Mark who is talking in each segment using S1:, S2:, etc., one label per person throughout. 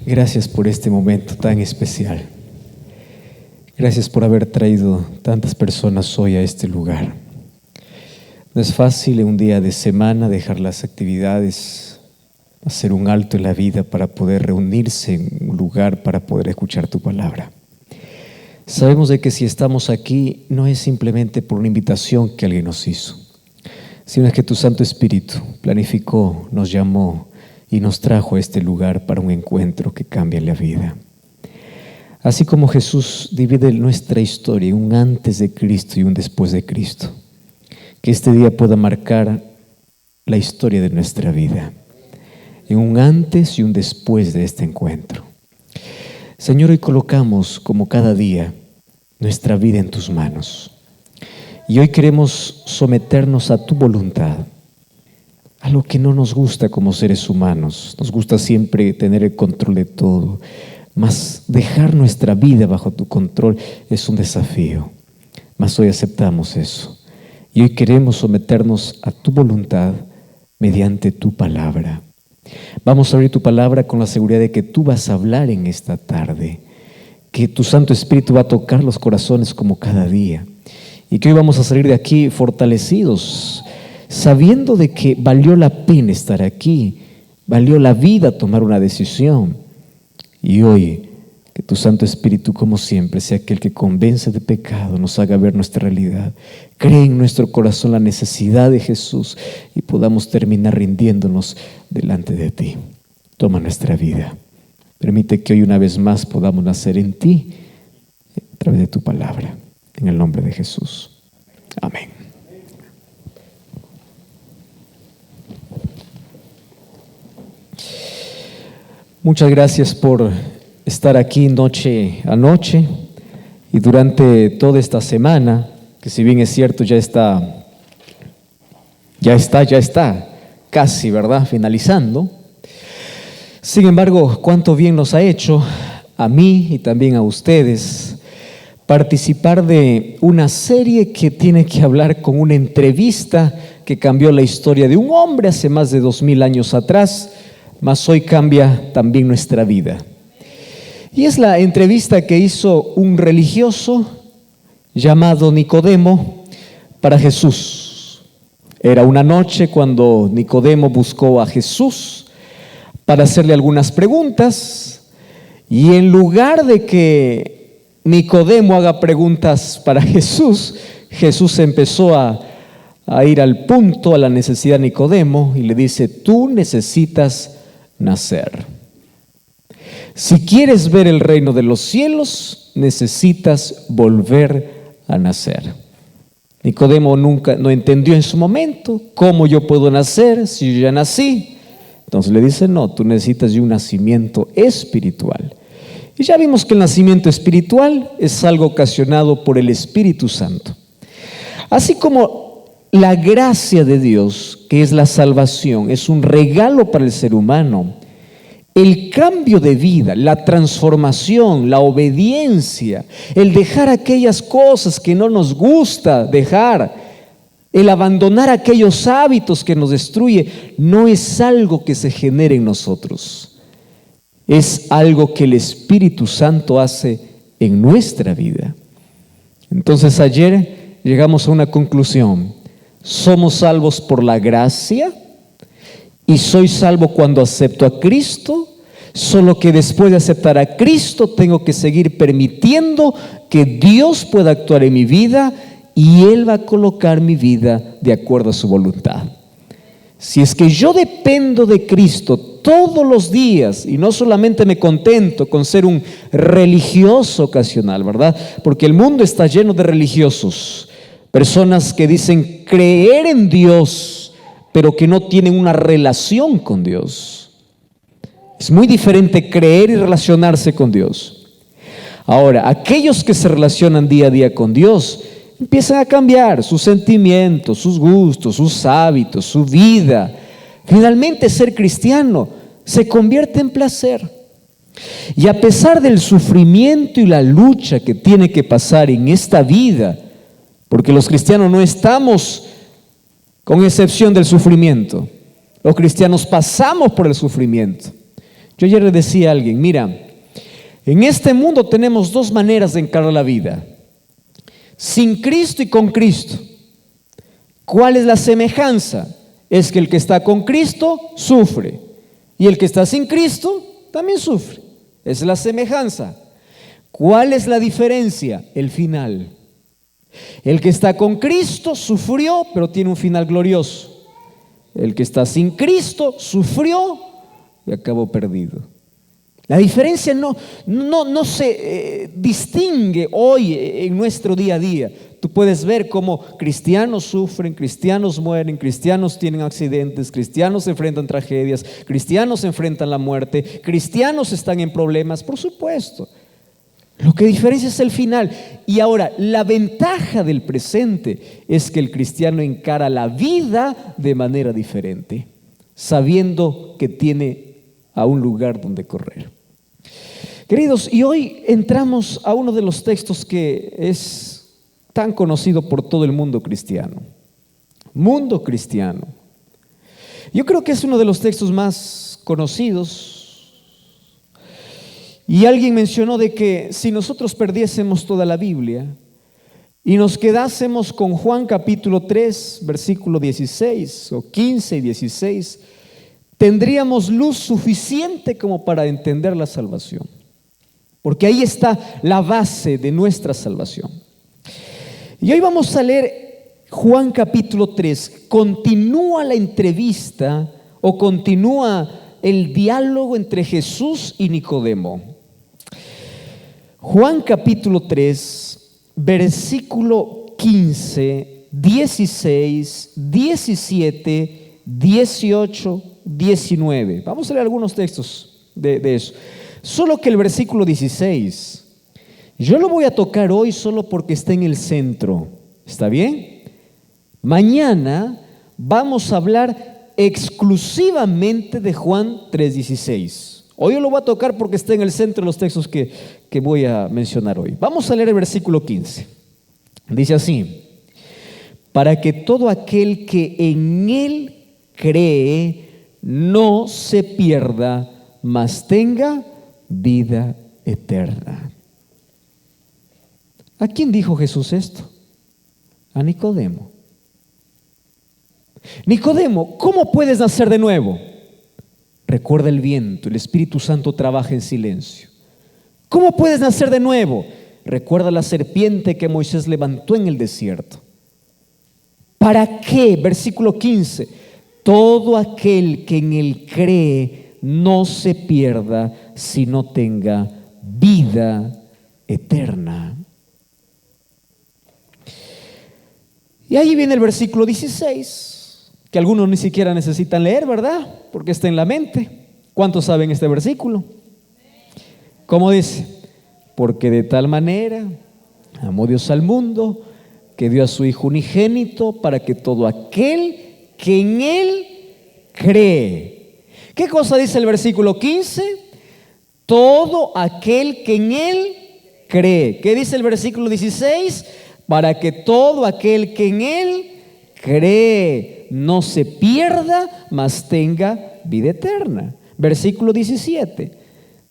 S1: Gracias por este momento tan especial. Gracias por haber traído tantas personas hoy a este lugar. No es fácil en un día de semana dejar las actividades, hacer un alto en la vida para poder reunirse en un lugar para poder escuchar tu palabra. Sabemos de que si estamos aquí no es simplemente por una invitación que alguien nos hizo, sino es que tu Santo Espíritu planificó, nos llamó y nos trajo a este lugar para un encuentro que cambia la vida. Así como Jesús divide nuestra historia en un antes de Cristo y un después de Cristo, que este día pueda marcar la historia de nuestra vida, en un antes y un después de este encuentro. Señor, hoy colocamos, como cada día, nuestra vida en tus manos. Y hoy queremos someternos a tu voluntad, a lo que no nos gusta como seres humanos. Nos gusta siempre tener el control de todo, mas dejar nuestra vida bajo tu control es un desafío. Mas hoy aceptamos eso. Y hoy queremos someternos a tu voluntad mediante tu palabra. Vamos a abrir tu palabra con la seguridad de que tú vas a hablar en esta tarde, que tu Santo Espíritu va a tocar los corazones como cada día y que hoy vamos a salir de aquí fortalecidos, sabiendo de que valió la pena estar aquí, valió la vida tomar una decisión. Y hoy, que tu Santo Espíritu, como siempre, sea aquel que convence de pecado, nos haga ver nuestra realidad, cree en nuestro corazón la necesidad de Jesús y podamos terminar rindiéndonos delante de ti. Toma nuestra vida. Permite que hoy una vez más podamos nacer en ti a través de tu palabra. En el nombre de Jesús. Amén. Muchas gracias por estar aquí noche a noche y durante toda esta semana, que si bien es cierto ya está casi, ¿verdad?, finalizando. Sin embargo, cuánto bien nos ha hecho a mí y también a ustedes participar de una serie que tiene que hablar con una entrevista que cambió la historia de un hombre hace más de 2000 años atrás, mas hoy cambia también nuestra vida. Y es la entrevista que hizo un religioso llamado Nicodemo para Jesús. Era una noche cuando Nicodemo buscó a Jesús para hacerle algunas preguntas, y en lugar de que Nicodemo haga preguntas para Jesús, Jesús empezó a ir al punto, a la necesidad de Nicodemo, y le dice: tú necesitas nacer. Si quieres ver el reino de los cielos, necesitas volver a nacer. Nicodemo no entendió en su momento: ¿cómo yo puedo nacer si yo ya nací? Entonces le dice: no, tú necesitas de un nacimiento espiritual. Y ya vimos que el nacimiento espiritual es algo ocasionado por el Espíritu Santo. Así como la gracia de Dios, que es la salvación, es un regalo para el ser humano, el cambio de vida, la transformación, la obediencia, el dejar aquellas cosas que no nos gusta dejar, el abandonar aquellos hábitos que nos destruye, no es algo que se genere en nosotros. Es algo que el Espíritu Santo hace en nuestra vida. Entonces ayer llegamos a una conclusión: somos salvos por la gracia y soy salvo cuando acepto a Cristo, solo que después de aceptar a Cristo tengo que seguir permitiendo que Dios pueda actuar en mi vida y Él va a colocar mi vida de acuerdo a su voluntad. Si es que yo dependo de Cristo todos los días y no solamente me contento con ser un religioso ocasional, ¿verdad? Porque el mundo está lleno de religiosos, personas que dicen creer en Dios, pero que no tienen una relación con Dios. Es muy diferente creer y relacionarse con Dios. Ahora, aquellos que se relacionan día a día con Dios empiezan a cambiar sus sentimientos, sus gustos, sus hábitos, su vida. Finalmente, ser cristiano se convierte en placer. Y a pesar del sufrimiento y la lucha que tiene que pasar en esta vida, porque los cristianos no estamos con excepción del sufrimiento, los cristianos pasamos por el sufrimiento. Yo ayer le decía a alguien, mira, en este mundo tenemos dos maneras de encarar la vida, sin Cristo y con Cristo. ¿Cuál es la semejanza? Es que el que está con Cristo sufre y el que está sin Cristo también sufre. Esa es la semejanza. ¿Cuál es la diferencia? El final. El que está con Cristo sufrió, pero tiene un final glorioso. El que está sin Cristo sufrió y acabó perdido. La diferencia no se distingue hoy en nuestro día a día. Tú puedes ver cómo cristianos sufren, cristianos mueren, cristianos tienen accidentes, cristianos enfrentan tragedias, cristianos enfrentan la muerte, cristianos están en problemas, por supuesto. Lo que diferencia es el final. Y ahora, la ventaja del presente es que el cristiano encara la vida de manera diferente, sabiendo que tiene a un lugar donde correr. Queridos, y hoy entramos a uno de los textos que es tan conocido por todo el mundo cristiano. Mundo cristiano. Yo creo que es uno de los textos más conocidos. Y alguien mencionó de que si nosotros perdiésemos toda la Biblia y nos quedásemos con Juan capítulo 3, versículo 16 o 15 y 16, tendríamos luz suficiente como para entender la salvación. Porque ahí está la base de nuestra salvación. Y hoy vamos a leer Juan capítulo 3. Continúa la entrevista o continúa el diálogo entre Jesús y Nicodemo. Juan capítulo 3, versículo 15, 16, 17, 18, 19. Vamos a leer algunos textos de eso. Solo que el versículo 16, yo lo voy a tocar hoy solo porque está en el centro. ¿Está bien? Mañana vamos a hablar exclusivamente de Juan 3:16. Hoy yo lo voy a tocar porque está en el centro de los textos que voy a mencionar hoy. Vamos a leer el versículo 15. Dice así: para que todo aquel que en Él cree no se pierda, mas tenga vida eterna. ¿A quién dijo Jesús esto? A Nicodemo. Nicodemo, ¿cómo puedes nacer de nuevo? Recuerda el viento, el Espíritu Santo trabaja en silencio. ¿Cómo puedes nacer de nuevo? Recuerda la serpiente que Moisés levantó en el desierto. ¿Para qué? Versículo 15. Todo aquel que en Él cree no se pierda, sino tenga vida eterna. Y ahí viene el versículo 16, que algunos ni siquiera necesitan leer, ¿verdad? Porque está en la mente. ¿Cuántos saben este versículo? ¿Cómo dice? Porque de tal manera amó Dios al mundo, que dio a su Hijo unigénito, para que todo aquel que en Él cree. ¿Qué cosa dice el versículo 15? Todo aquel que en Él cree. ¿Qué dice el versículo 16? Para que todo aquel que en Él cree no se pierda, mas tenga vida eterna. Versículo 17.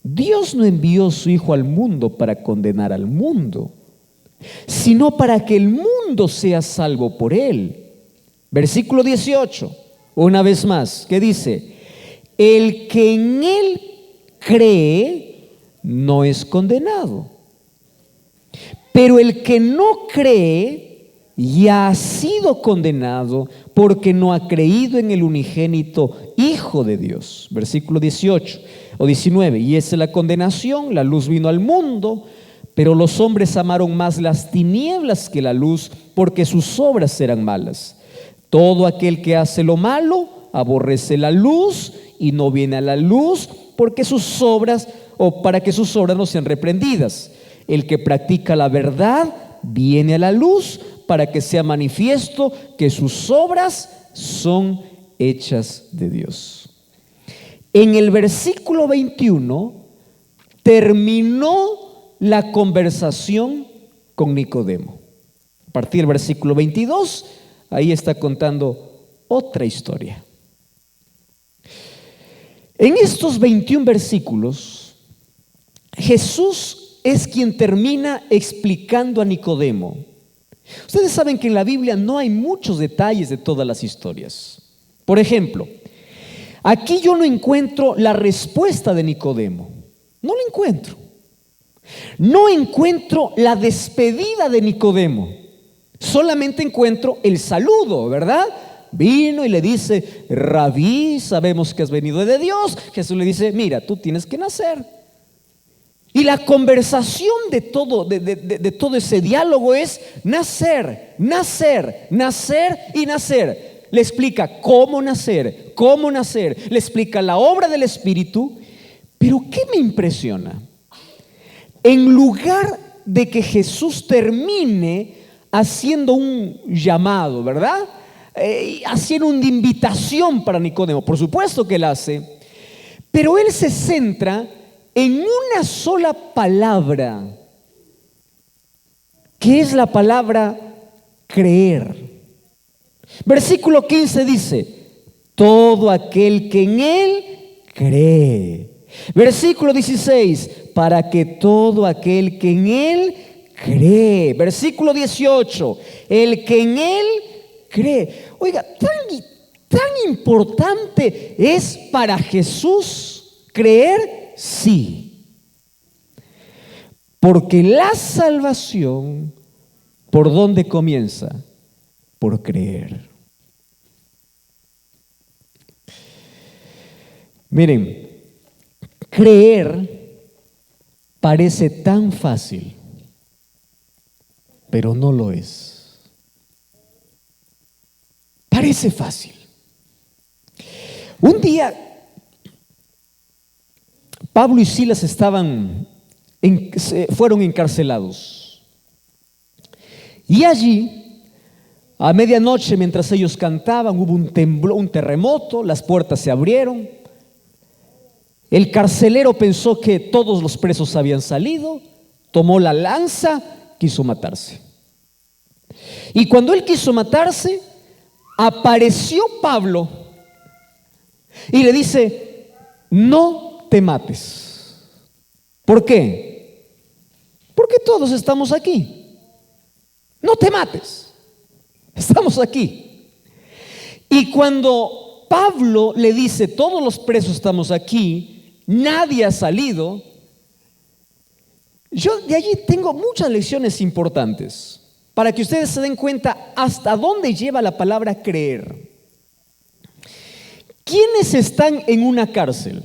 S1: Dios no envió su Hijo al mundo para condenar al mundo, sino para que el mundo sea salvo por Él. Versículo 18. Una vez más, ¿qué dice? El que en Él cree no es condenado, pero el que no cree ya ha sido condenado porque no ha creído en el unigénito Hijo de Dios. Versículo 18 o 19. Y esa es la condenación: la luz vino al mundo, pero los hombres amaron más las tinieblas que la luz, porque sus obras eran malas. Todo aquel que hace lo malo aborrece la luz y no viene a la luz, porque sus obras, o para que sus obras no sean reprendidas. El que practica la verdad viene a la luz, para que sea manifiesto que sus obras son hechas de Dios. En el versículo 21 terminó la conversación con Nicodemo. A partir del versículo 22, ahí está contando otra historia. En estos 21 versículos, Jesús es quien termina explicando a Nicodemo. Ustedes saben que en la Biblia no hay muchos detalles de todas las historias. Por ejemplo, aquí yo no encuentro la respuesta de Nicodemo. No la encuentro. No encuentro la despedida de Nicodemo. Solamente encuentro el saludo, ¿verdad? Vino y le dice: Rabí, sabemos que has venido de Dios. Jesús le dice: mira, tú tienes que nacer. Y la conversación de todo ese diálogo es nacer, nacer, nacer y nacer. Le explica cómo nacer, le explica la obra del Espíritu. Pero ¿qué me impresiona? En lugar de que Jesús termine haciendo un llamado, ¿verdad? Haciendo una invitación para Nicodemo. Por supuesto que él hace, pero él se centra en una sola palabra, que es la palabra creer. Versículo 15 dice: todo aquel que en él cree. Versículo 16: para que todo aquel que en él cree. Versículo 18: el que en él cree. Oiga, tan importante es para Jesús creer. Sí, porque la salvación, ¿por dónde comienza? Por creer. Miren, creer parece tan fácil, pero no lo es. Parece fácil. Un día Pablo y Silas fueron encarcelados. Y allí, a medianoche, mientras ellos cantaban, hubo un terremoto, las puertas se abrieron. El carcelero pensó que todos los presos habían salido, tomó la lanza, quiso matarse. Y cuando él quiso matarse, apareció Pablo y le dice: no te mates. ¿Por qué? Porque todos estamos aquí. No te mates. Estamos aquí. Y cuando Pablo le dice: todos los presos estamos aquí, nadie ha salido, yo de allí tengo muchas lecciones importantes para que ustedes se den cuenta hasta dónde lleva la palabra creer. ¿Quiénes están en una cárcel?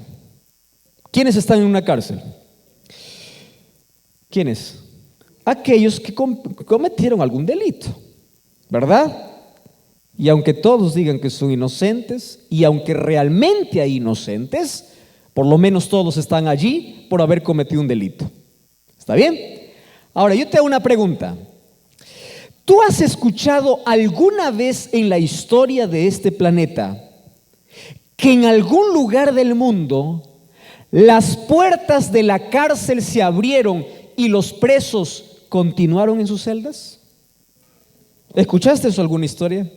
S1: ¿Quiénes están en una cárcel? ¿Quiénes? Aquellos que cometieron algún delito, ¿verdad? Y aunque todos digan que son inocentes, y aunque realmente hay inocentes, por lo menos todos están allí por haber cometido un delito. ¿Está bien? Ahora yo te hago una pregunta. ¿Tú has escuchado alguna vez en la historia de este planeta que en algún lugar del mundo las puertas de la cárcel se abrieron y los presos continuaron en sus celdas? ¿Escuchaste eso, alguna historia?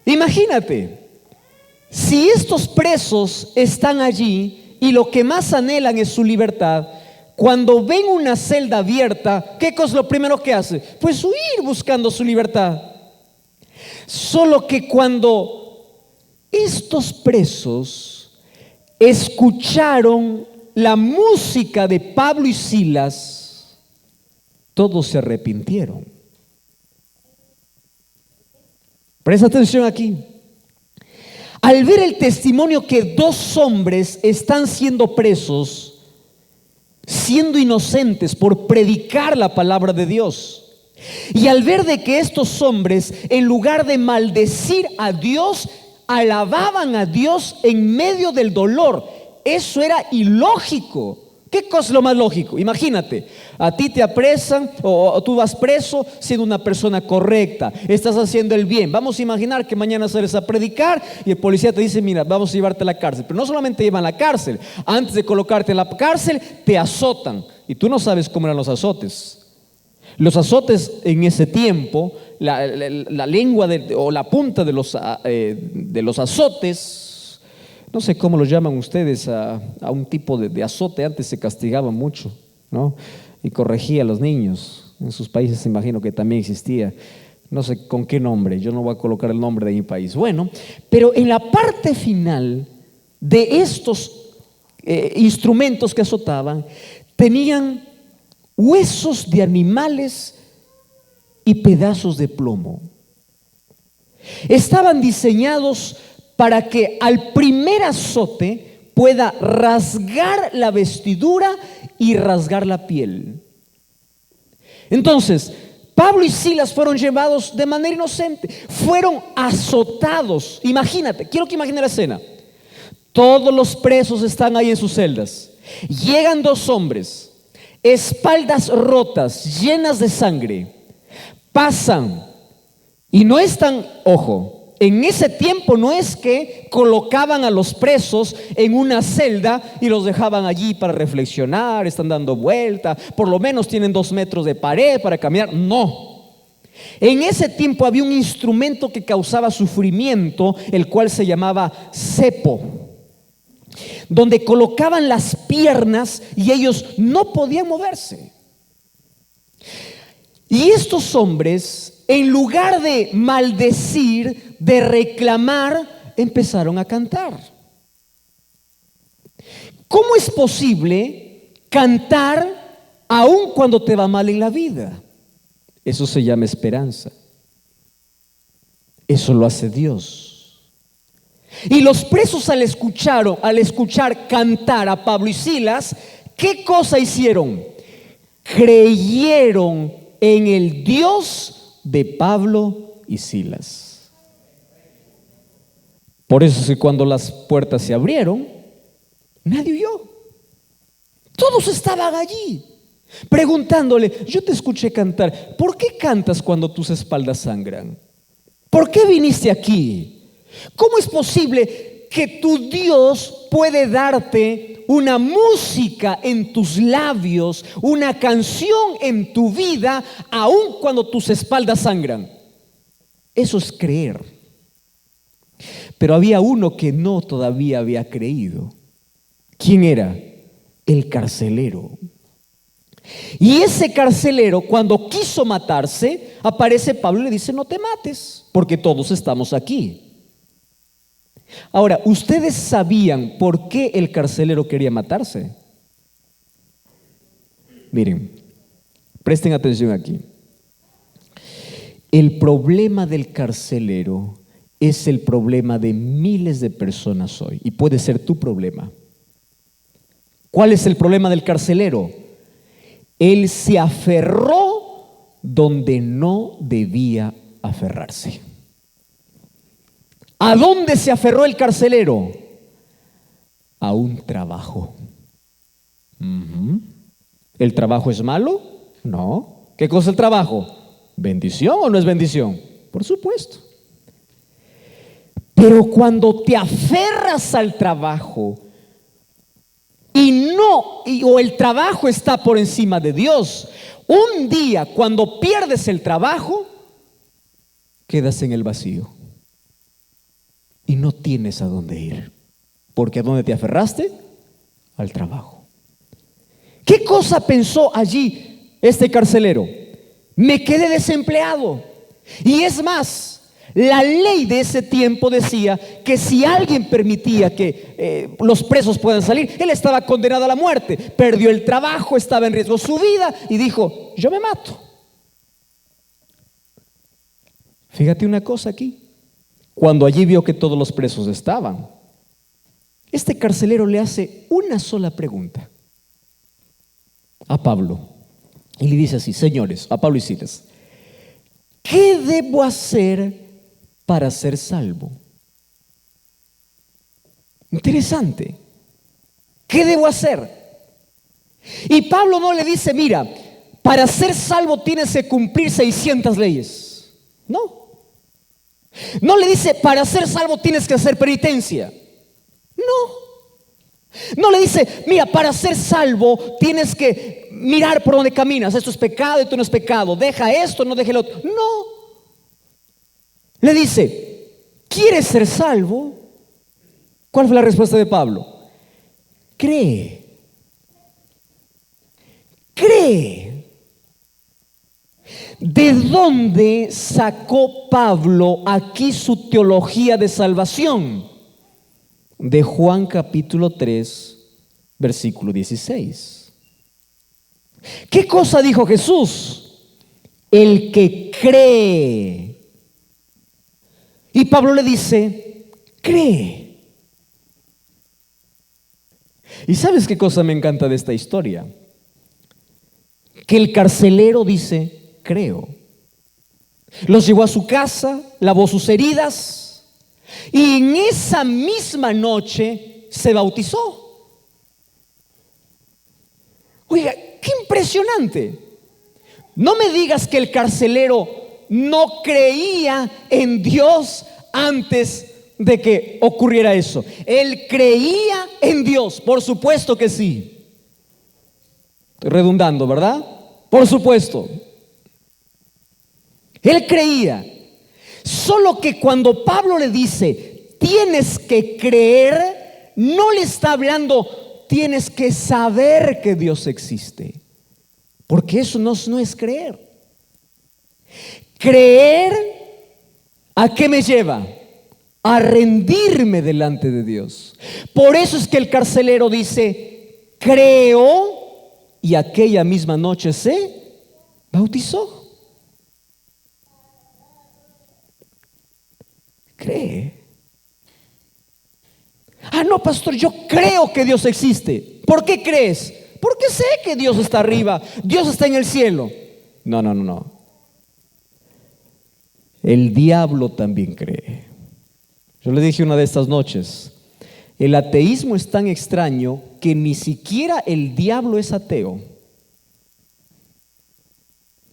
S1: Imagínate, si estos presos están allí y lo que más anhelan es su libertad, cuando ven una celda abierta, ¿qué es lo primero que hacen? Pues huir buscando su libertad. Solo que cuando estos presos escucharon la música de Pablo y Silas, todos se arrepintieron. Presta atención aquí. Al ver el testimonio que dos hombres están siendo presos, siendo inocentes por predicar la palabra de Dios, y al ver de que estos hombres, en lugar de maldecir a Dios, alababan a Dios en medio del dolor, eso era ilógico. ¿Qué cosa es lo más lógico? Imagínate, a ti te apresan o tú vas preso siendo una persona correcta, estás haciendo el bien. Vamos a imaginar que mañana sales a predicar y el policía te dice: mira, vamos a llevarte a la cárcel. Pero no solamente te llevan a la cárcel, antes de colocarte en la cárcel te azotan y tú no sabes cómo eran los azotes. Los azotes en ese tiempo, la lengua o la punta de los azotes, no sé cómo lo llaman ustedes a un tipo de azote. Antes se castigaba mucho, ¿no? Y corregía a los niños. En sus países imagino que también existía. No sé con qué nombre, yo no voy a colocar el nombre de mi país. Bueno, pero en la parte final de estos instrumentos que azotaban, tenían huesos de animales y pedazos de plomo. Estaban diseñados para que al primer azote pueda rasgar la vestidura y rasgar la piel. Entonces, Pablo y Silas fueron llevados de manera inocente, fueron azotados. Imagínate, quiero que imagine la escena. Todos los presos están ahí en sus celdas. Llegan dos hombres, espaldas rotas, llenas de sangre. Pasan y no están, ojo, en ese tiempo no es que colocaban a los presos en una celda y los dejaban allí para reflexionar, están dando vuelta, por lo menos tienen 2 metros de pared para caminar. No. En ese tiempo había un instrumento que causaba sufrimiento, el cual se llamaba cepo, donde colocaban las piernas y ellos no podían moverse. Y estos hombres, en lugar de maldecir, de reclamar, empezaron a cantar. ¿Cómo es posible cantar aun cuando te va mal en la vida? Eso se llama esperanza. Eso lo hace Dios. Y los presos al escuchar cantar a Pablo y Silas, ¿qué cosa hicieron? Creyeron en el Dios de Pablo y Silas. Por eso es que cuando las puertas se abrieron, nadie huyó. Todos estaban allí, preguntándole: yo te escuché cantar, ¿por qué cantas cuando tus espaldas sangran? ¿Por qué viniste aquí? ¿Cómo es posible que tu Dios puede darte una música en tus labios, una canción en tu vida, aun cuando tus espaldas sangran? Eso es creer. Pero había uno que no todavía había creído. ¿Quién era? El carcelero. Y ese carcelero, cuando quiso matarse, aparece Pablo y le dice: no te mates, porque todos estamos aquí. Ahora, ¿ustedes sabían por qué el carcelero quería matarse? Miren, presten atención aquí. El problema del carcelero es el problema de miles de personas hoy, y puede ser tu problema. ¿Cuál es el problema del carcelero? Él se aferró donde no debía aferrarse. ¿A dónde se aferró el carcelero? A un trabajo. ¿El trabajo es malo? No. ¿Qué cosa es el trabajo? ¿Bendición o no es bendición? Por supuesto. Pero cuando te aferras al trabajo o el trabajo está por encima de Dios, un día cuando pierdes el trabajo, quedas en el vacío y no tienes a dónde ir, porque ¿a dónde te aferraste? Al trabajo. ¿Qué cosa pensó allí este carcelero? Me quedé desempleado. Y es más, la ley de ese tiempo decía que si alguien permitía que los presos puedan salir, él estaba condenado a la muerte. Perdió el trabajo, estaba en riesgo su vida y dijo: yo me mato. Fíjate una cosa aquí. Cuando allí vio que todos los presos estaban, este carcelero le hace una sola pregunta a Pablo y le dice así: señores, a Pablo y Silas, ¿qué debo hacer para ser salvo? Interesante. ¿Qué debo hacer? Y Pablo no le dice: mira, para ser salvo tienes que cumplir 600 leyes. No. No le dice: para ser salvo tienes que hacer penitencia. No. No le dice: mira, para ser salvo tienes que mirar por dónde caminas. Esto es pecado, esto no es pecado. Deja esto, no deje lo otro. No. Le dice, ¿quieres ser salvo? ¿Cuál fue la respuesta de Pablo? Cree. Cree. ¿De dónde sacó Pablo aquí su teología de salvación? De Juan capítulo 3, versículo 16. ¿Qué cosa dijo Jesús? El que cree. Y Pablo le dice, cree. ¿Y sabes qué cosa me encanta de esta historia? Que el carcelero dice, creo. Los llevó a su casa, lavó sus heridas y en esa misma noche se bautizó. Oiga, qué impresionante. No me digas que el carcelero no creía en Dios antes de que ocurriera eso. Él creía en Dios, por supuesto que sí. Estoy redundando, ¿verdad? Por supuesto. Él creía. Solo que cuando Pablo le dice, tienes que creer, no le está hablando, tienes que saber que Dios existe. Porque eso no es creer. Creer, ¿a qué me lleva? A rendirme delante de Dios. Por eso es que el carcelero dice, creo, y aquella misma noche se bautizó. Cree. Ah, no, pastor, yo creo que Dios existe. ¿Por qué crees? Porque sé que Dios está arriba, Dios está en el cielo. No. El diablo también cree. Yo le dije una de estas noches, el ateísmo es tan extraño que ni siquiera el diablo es ateo.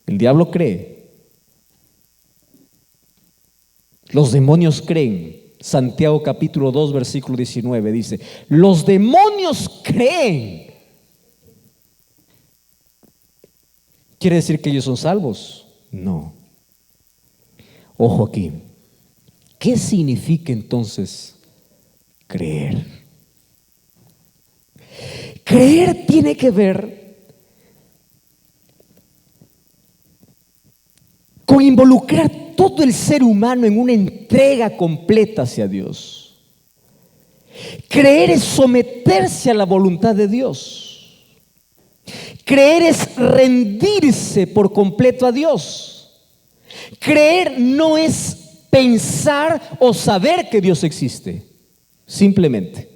S1: El diablo cree. Los demonios creen. Santiago capítulo 2 versículo 19 dice, los demonios creen. ¿Quiere decir que ellos son salvos? No. Ojo aquí. ¿Qué significa entonces creer? Creer tiene que ver con involucrar todo el ser humano en una entrega completa hacia Dios. Creer es someterse a la voluntad de Dios. Creer es rendirse por completo a Dios. Creer no es pensar o saber que Dios existe. Simplemente,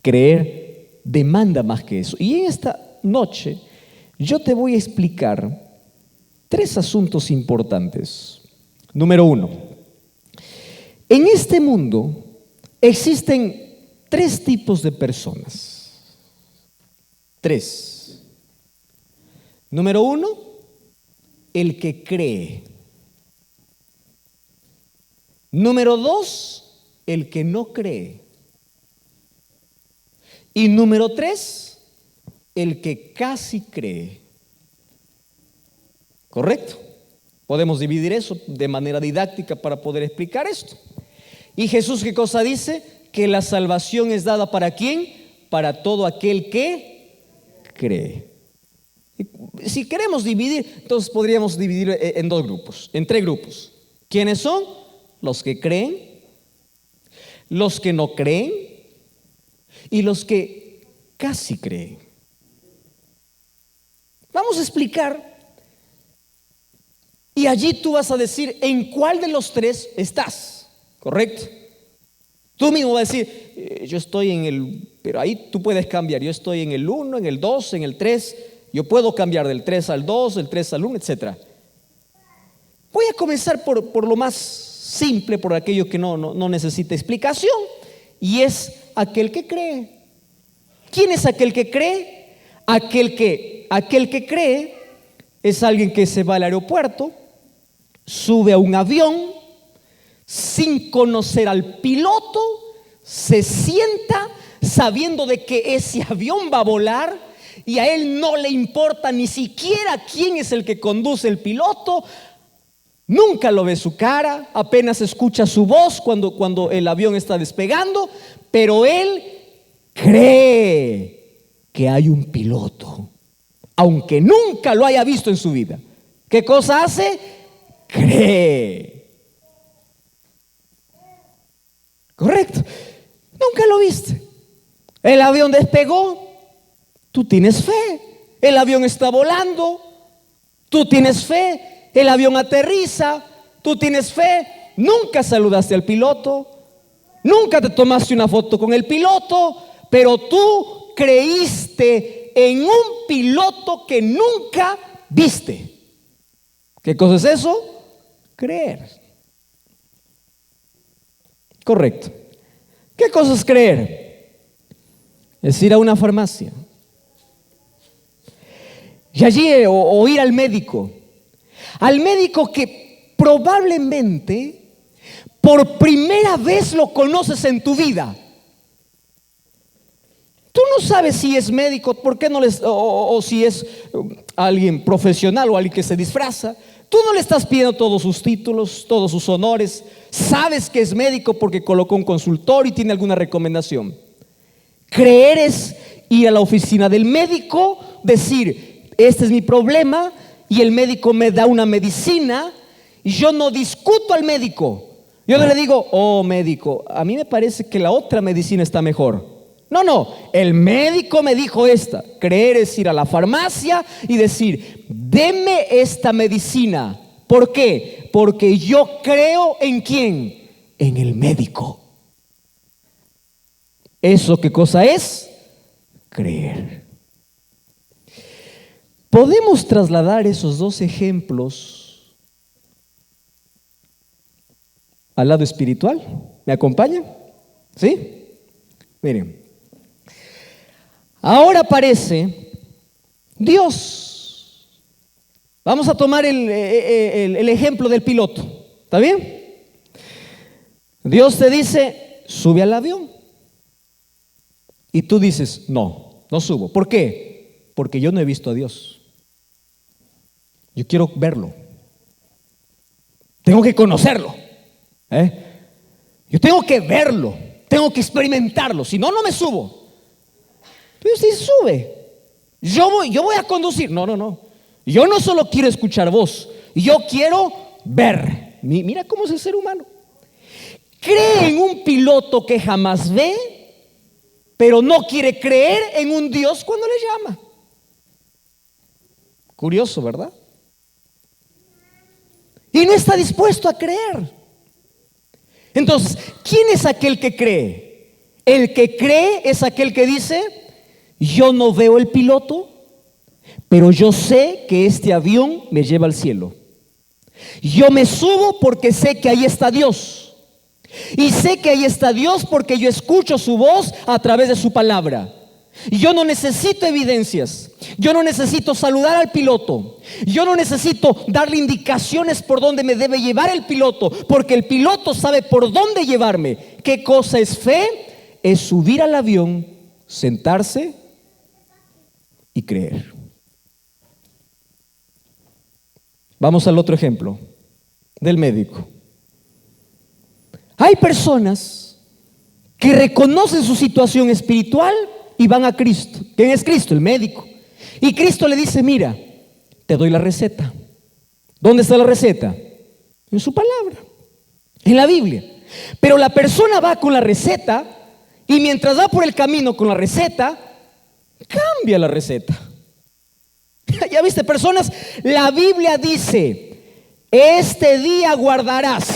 S1: creer demanda más que eso. Y en esta noche yo te voy a explicar 3 asuntos importantes. Número 1. En este mundo existen 3 tipos de personas. 3. Número 1, el que cree. Número 2, el que no cree. Y número 3, el que casi cree. ¿Correcto? Podemos dividir eso de manera didáctica para poder explicar esto. Y Jesús, ¿qué cosa dice? Que la salvación es dada ¿para quién? Para todo aquel que cree. Si queremos dividir, entonces podríamos dividir en 2 grupos, en 3 grupos. ¿Quiénes son? Los que creen, los que no creen y los que casi creen. Vamos a explicar. Y allí tú vas a decir en cuál de los 3 estás, ¿correcto? Tú mismo vas a decir, yo estoy en el, pero ahí tú puedes cambiar, yo estoy en el 1, en el 2, en el 3, yo puedo cambiar del 3 al 2, del 3 al 1, etc. Voy a comenzar por lo más simple, por aquello que no necesita explicación, y es aquel que cree. ¿Quién es aquel que cree? Aquel que cree es alguien que se va al aeropuerto, sube a un avión sin conocer al piloto, se sienta sabiendo de que ese avión va a volar, y a él no le importa ni siquiera quién es el que conduce el piloto. Nunca lo ve su cara, apenas escucha su voz cuando el avión está despegando, pero él cree que hay un piloto, aunque nunca lo haya visto en su vida. ¿Qué cosa hace? Cree. Correcto. Nunca lo viste. El avión despegó, tú tienes fe. El avión está volando, tú tienes fe. El avión aterriza, tú tienes fe. Nunca saludaste al piloto, nunca te tomaste una foto con el piloto, pero tú creíste en un piloto que nunca viste. ¿Qué cosa es eso? Creer. Correcto. ¿Qué cosa es creer? Es ir a una farmacia y allí o ir al médico que probablemente por primera vez lo conoces en tu vida. Tú no sabes si es médico, ¿por qué no o si es alguien profesional o alguien que se disfraza? Tú no le estás pidiendo todos sus títulos, todos sus honores. Sabes que es médico porque colocó un consultorio y tiene alguna recomendación. Creer es ir a la oficina del médico, decir, este es mi problema, y el médico me da una medicina, y yo no discuto al médico. Yo no le digo, oh médico, a mí me parece que la otra medicina está mejor. No, el médico me dijo esta. Creer es ir a la farmacia y decir, deme esta medicina. ¿Por qué? Porque yo creo en ¿quién? En el médico. ¿Eso qué cosa es? Creer. Podemos trasladar esos dos ejemplos al lado espiritual. ¿Me acompañan? ¿Sí? Miren. Ahora aparece Dios. Vamos a tomar el ejemplo del piloto. ¿Está bien? Dios te dice, sube al avión. Y tú dices, no subo. ¿Por qué? Porque yo no he visto a Dios. Yo quiero verlo. Tengo que conocerlo. Yo tengo que verlo. Tengo que experimentarlo. Si no, no me subo. Pero si sube, yo voy a conducir. No. Yo no solo quiero escuchar voz, yo quiero ver. Mira cómo es el ser humano. Cree en un piloto que jamás ve, pero no quiere creer en un Dios cuando le llama. Curioso, ¿verdad? Y no está dispuesto a creer. Entonces, ¿quién es aquel que cree? El que cree es aquel que dice, yo no veo el piloto, pero yo sé que este avión me lleva al cielo. Yo me subo porque sé que ahí está Dios. Y sé que ahí está Dios porque yo escucho su voz a través de su palabra. Yo no necesito evidencias. Yo no necesito saludar al piloto. Yo no necesito darle indicaciones por dónde me debe llevar el piloto, porque el piloto sabe por dónde llevarme. ¿Qué cosa es fe? Es subir al avión, sentarse y creer. Vamos al otro ejemplo del médico. Hay personas que reconocen su situación espiritual y van a Cristo. ¿Quién es Cristo? El médico. Y Cristo le dice, mira, te doy la receta. ¿Dónde está la receta? En su palabra, en la Biblia. Pero la persona va con la receta y mientras va por el camino con la receta, cambia la receta. Ya viste, personas, la Biblia dice, este día guardarás.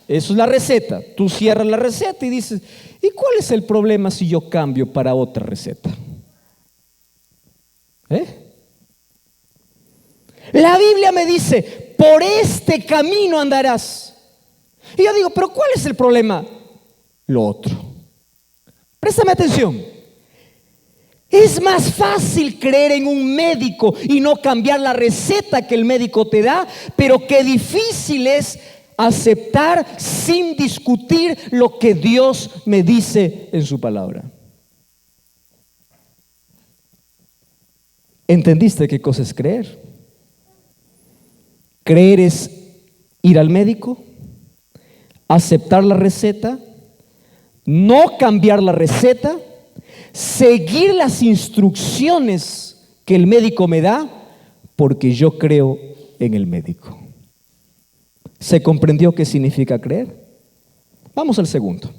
S1: Eso es la receta. Tú cierras la receta y dices, ¿y cuál es el problema si yo cambio para otra receta? La Biblia me dice, por este camino andarás. Y yo digo, ¿pero cuál es el problema? Lo otro. Préstame atención. Es más fácil creer en un médico y no cambiar la receta que el médico te da, pero qué difícil es aceptar sin discutir lo que Dios me dice en su palabra. ¿Entendiste qué cosa es creer? Creer es ir al médico, aceptar la receta, no cambiar la receta, seguir las instrucciones que el médico me da, porque yo creo en el médico. ¿Se comprendió qué significa creer? Vamos al segundo.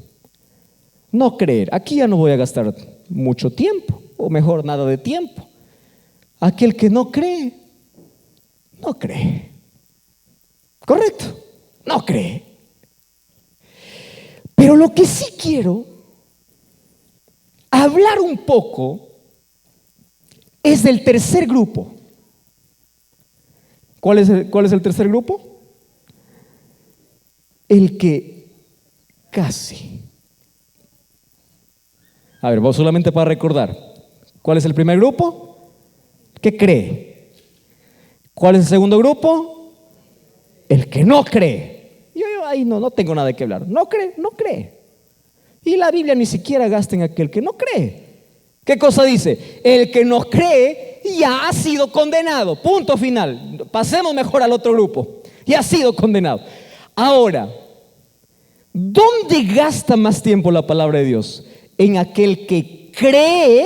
S1: No creer. Aquí ya no voy a gastar mucho tiempo, o mejor, nada de tiempo. Aquel que no cree, no cree. ¿Correcto? No cree. Pero lo que sí quiero hablar un poco es del tercer grupo. ¿Cuál es el tercer grupo? El que casi. A ver, vos solamente para recordar. ¿Cuál es el primer grupo? ¿Qué cree? ¿Cuál es el segundo grupo? El que no cree. Yo ahí no tengo nada de qué hablar. No cree, no cree. Y la Biblia ni siquiera gasta en aquel que no cree. ¿Qué cosa dice? El que no cree ya ha sido condenado. Punto final. Pasemos mejor al otro grupo. Ya ha sido condenado. Ahora, ¿dónde gasta más tiempo la palabra de Dios? En aquel que cree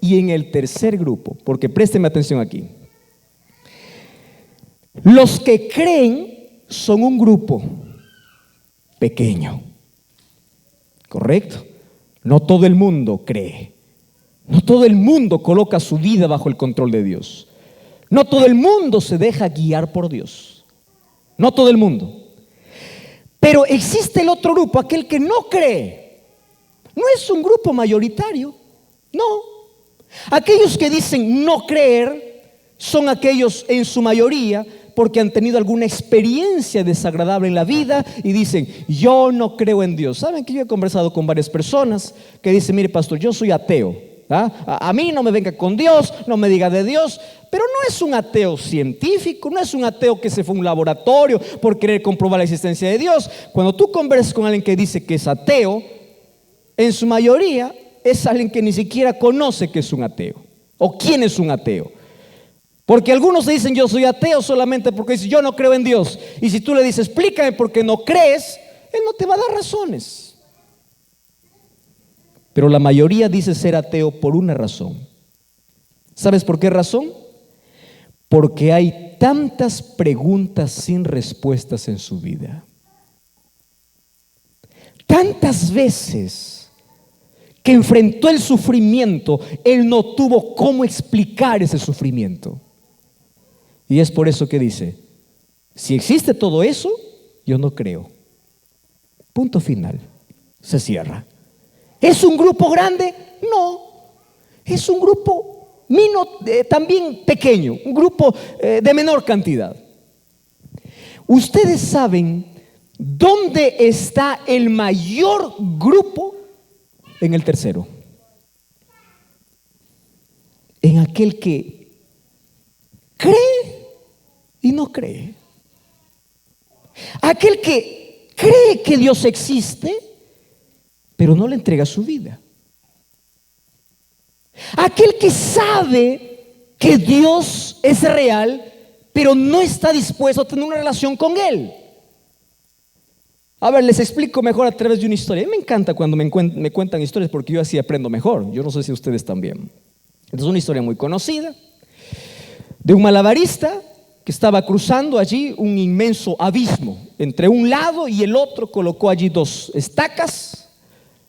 S1: y en el tercer grupo. Porque présteme atención aquí. Los que creen son un grupo pequeño. ¿Correcto? No todo el mundo cree. No todo el mundo coloca su vida bajo el control de Dios. No todo el mundo se deja guiar por Dios. No todo el mundo. Pero existe el otro grupo, aquel que no cree. No es un grupo mayoritario. No. Aquellos que dicen no creer son aquellos en su mayoría porque han tenido alguna experiencia desagradable en la vida y dicen, yo no creo en Dios. ¿Saben que yo he conversado con varias personas que dicen, mire pastor, yo soy ateo? A mí no me venga con Dios, no me diga de Dios. Pero no es un ateo científico, no es un ateo que se fue a un laboratorio por querer comprobar la existencia de Dios. Cuando tú conversas con alguien que dice que es ateo, en su mayoría es alguien que ni siquiera conoce que es un ateo o quién es un ateo. Porque algunos dicen yo soy ateo solamente porque dicen yo no creo en Dios. Y si tú le dices explícame por qué no crees, él no te va a dar razones. Pero la mayoría dice ser ateo por una razón. ¿Sabes por qué razón? Porque hay tantas preguntas sin respuestas en su vida. Tantas veces que enfrentó el sufrimiento, él no tuvo cómo explicar ese sufrimiento. Y es por eso que dice, si existe todo eso, yo no creo. Punto final. Se cierra. ¿Es un grupo grande? No. Es un grupo también pequeño, un grupo de menor cantidad. Ustedes saben dónde está el mayor grupo. En el tercero. En aquel que cree y no cree. Aquel que cree que Dios existe, pero no le entrega su vida. Aquel que sabe que Dios es real, pero no está dispuesto a tener una relación con Él. A ver, les explico mejor a través de una historia. A mí me encanta cuando me cuentan historias porque yo así aprendo mejor. Yo no sé si ustedes también. Es una historia muy conocida de un malabarista que estaba cruzando allí un inmenso abismo. Entre un lado y el otro colocó allí dos estacas,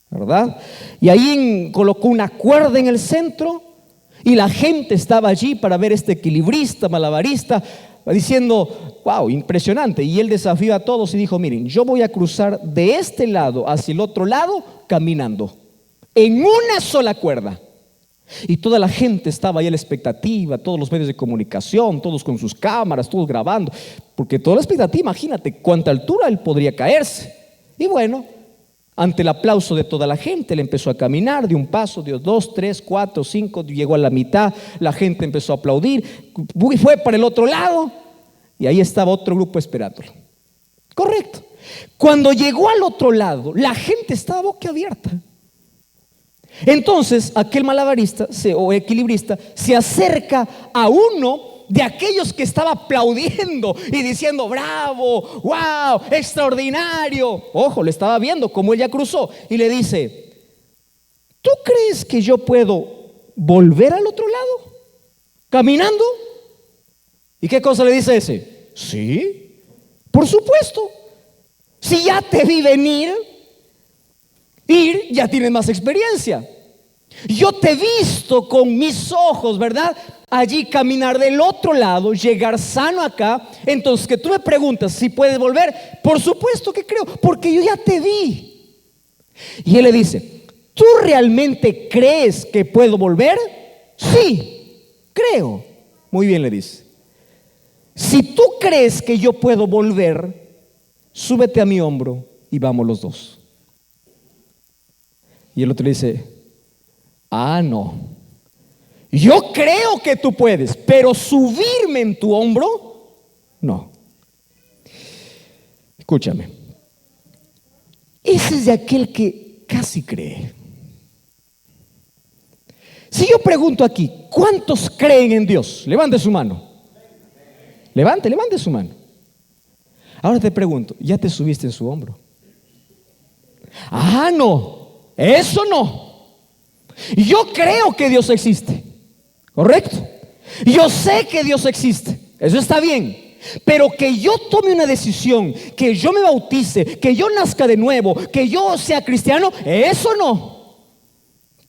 S1: ¿verdad? Y ahí colocó una cuerda en el centro y la gente estaba allí para ver este equilibrista, malabarista, diciendo, wow, impresionante. Y él desafió a todos y dijo, miren, yo voy a cruzar de este lado hacia el otro lado caminando, en una sola cuerda. Y toda la gente estaba ahí a la expectativa, todos los medios de comunicación, todos con sus cámaras, todos grabando, porque toda la expectativa, imagínate cuánta altura él podría caerse. Y bueno, ante el aplauso de toda la gente, él empezó a caminar de un paso, dio 2, 3, 4, 5, llegó a la mitad, la gente empezó a aplaudir, fue para el otro lado y ahí estaba otro grupo esperándolo. Correcto. Cuando llegó al otro lado, la gente estaba boquiabierta. Entonces aquel malabarista o equilibrista se acerca a uno de aquellos que estaba aplaudiendo y diciendo: bravo, wow, extraordinario. Ojo, le estaba viendo como él ya cruzó, y le dice: ¿tú crees que yo puedo volver al otro lado caminando? ¿Y qué cosa le dice ese? Sí, por supuesto. Si ya te vi venir, ya tienes más experiencia. Yo te he visto con mis ojos, ¿verdad? Allí caminar del otro lado, llegar sano acá. Entonces, que tú me preguntas si puedes volver, por supuesto que creo, porque yo ya te vi. Y él le dice: ¿tú realmente crees que puedo volver? Sí, creo. Muy bien, le dice. Si tú crees que yo puedo volver, súbete a mi hombro y vamos los dos. Y el otro le dice: no, yo creo que tú puedes, pero subirme en tu hombro, no. Escúchame, ese es de aquel que casi cree. Si yo pregunto aquí, ¿cuántos creen en Dios? Levante su mano. Levante su mano. Ahora te pregunto, ¿ya te subiste en su hombro? No, eso no. Yo creo que Dios existe, ¿correcto? Yo sé que Dios existe, eso está bien. Pero que yo tome una decisión, que yo me bautice, que yo nazca de nuevo, que yo sea cristiano, eso no.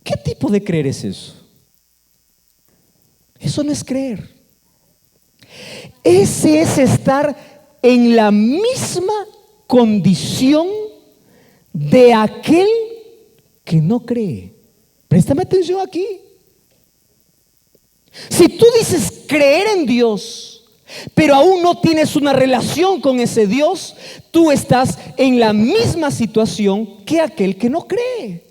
S1: ¿Qué tipo de creer es eso? Eso no es creer. Ese es estar en la misma condición de aquel que no cree. Préstame atención aquí. Si tú dices creer en Dios, pero aún no tienes una relación con ese Dios, tú estás en la misma situación que aquel que no cree.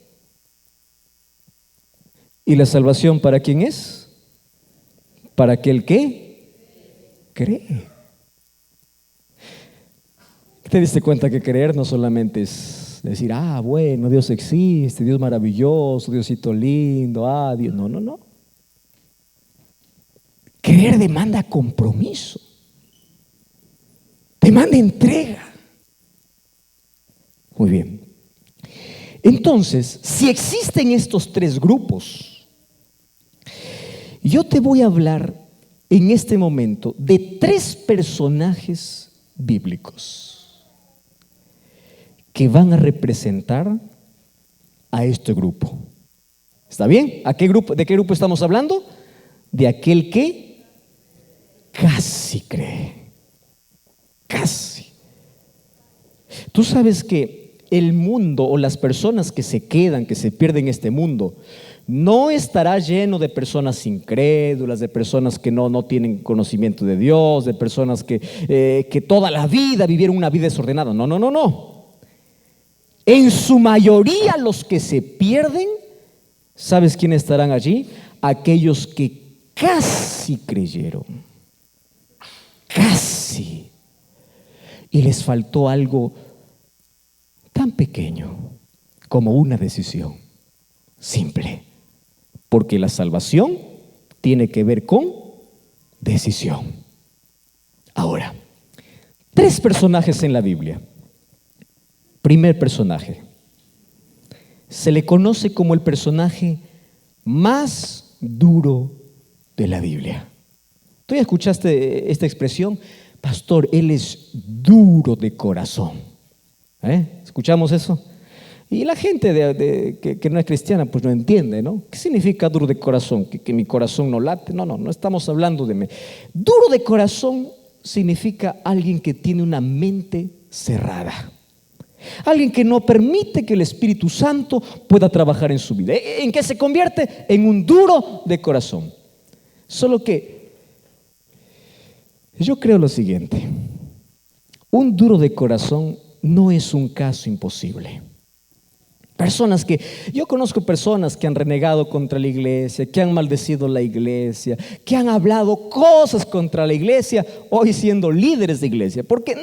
S1: ¿Y la salvación para quién es? Para aquel que cree. ¿Te diste cuenta que creer no solamente es decir: bueno, Dios existe, Dios maravilloso, Diosito lindo, Dios? No. Creer demanda compromiso, demanda entrega. Muy bien. Entonces, si existen estos tres grupos, yo te voy a hablar en este momento de tres personajes bíblicos que van a representar a este grupo. ¿Está bien? ¿A qué grupo, de qué grupo estamos hablando? De aquel que casi cree. Casi. Tú sabes que el mundo o las personas que se quedan, que se pierden en este mundo, no estará lleno de personas incrédulas, de personas que no tienen conocimiento de Dios, de personas que toda la vida vivieron una vida desordenada. No. En su mayoría los que se pierden, ¿sabes quiénes estarán allí? Aquellos que casi creyeron. Casi. Y les faltó algo tan pequeño como una decisión simple. Porque la salvación tiene que ver con decisión. Ahora, tres personajes en la Biblia. Primer personaje. Se le conoce como el personaje más duro de la Biblia. ¿Tú ya escuchaste esta expresión? Pastor, él es duro de corazón. ¿Escuchamos eso? Y la gente que no es cristiana pues no entiende, ¿no? ¿Qué significa duro de corazón? ¿Que mi corazón no late? No estamos hablando de... Duro de corazón significa alguien que tiene una mente cerrada. Alguien que no permite que el Espíritu Santo pueda trabajar en su vida. ¿En qué se convierte? En un duro de corazón. Solo que yo creo lo siguiente: un duro de corazón no es un caso imposible. Yo conozco personas que han renegado contra la iglesia, que han maldecido la iglesia, que han hablado cosas contra la iglesia, hoy siendo líderes de iglesia, porque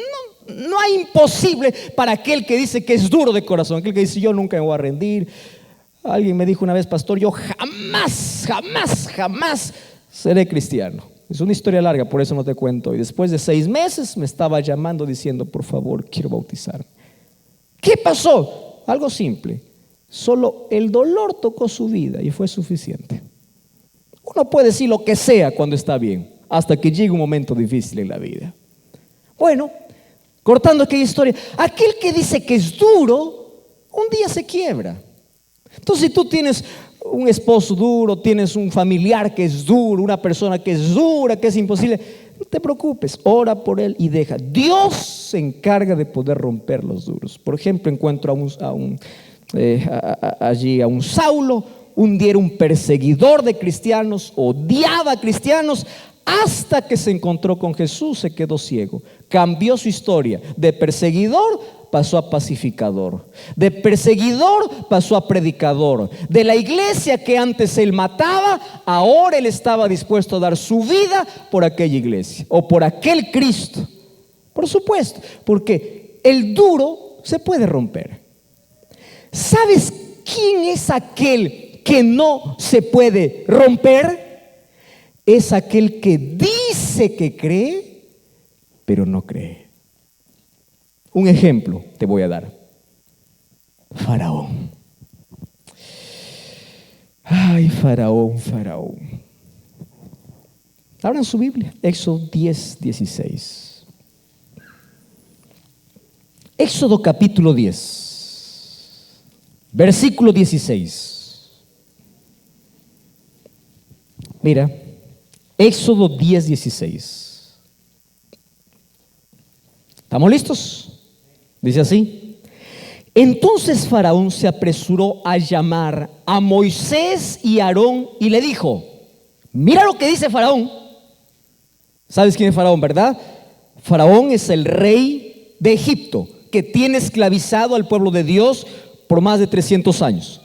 S1: no hay imposible para aquel que dice que es duro de corazón, aquel que dice: yo nunca me voy a rendir. Alguien me dijo una vez, pastor, yo jamás seré cristiano. Es una historia larga, por eso no te cuento. Y después de 6 meses me estaba llamando diciendo, por favor, quiero bautizarme. ¿Qué pasó? Algo simple. Solo el dolor tocó su vida y fue suficiente. Uno puede decir lo que sea cuando está bien, hasta que llegue un momento difícil en la vida. Bueno, cortando aquella historia, aquel que dice que es duro, un día se quiebra. Entonces, si tú tienes un esposo duro, tienes un familiar que es duro, una persona que es dura, que es imposible, no te preocupes, ora por él y deja. Dios se encarga de poder romper los duros. Por ejemplo, encuentro allí a un Saulo. Un día era un perseguidor de cristianos, odiaba a cristianos, hasta que se encontró con Jesús, se quedó ciego. Cambió su historia. De perseguidor pasó a pacificador. De perseguidor pasó a predicador. De la iglesia que antes él mataba, ahora él estaba dispuesto a dar su vida por aquella iglesia o por aquel Cristo. Por supuesto, porque el duro se puede romper. ¿Sabes quién es aquel que no se puede romper? Es aquel que dice que cree, pero no cree. Un ejemplo te voy a dar. Faraón. Ay, Faraón. Abran su Biblia, Éxodo 10:16. Éxodo capítulo 10, versículo 16. Mira, Éxodo 10:16. ¿Estamos listos? Dice así: entonces Faraón se apresuró a llamar a Moisés y Aarón y le dijo, mira lo que dice Faraón. ¿Sabes quién es Faraón, verdad? Faraón es el rey de Egipto, que tiene esclavizado al pueblo de Dios por más de 300 años.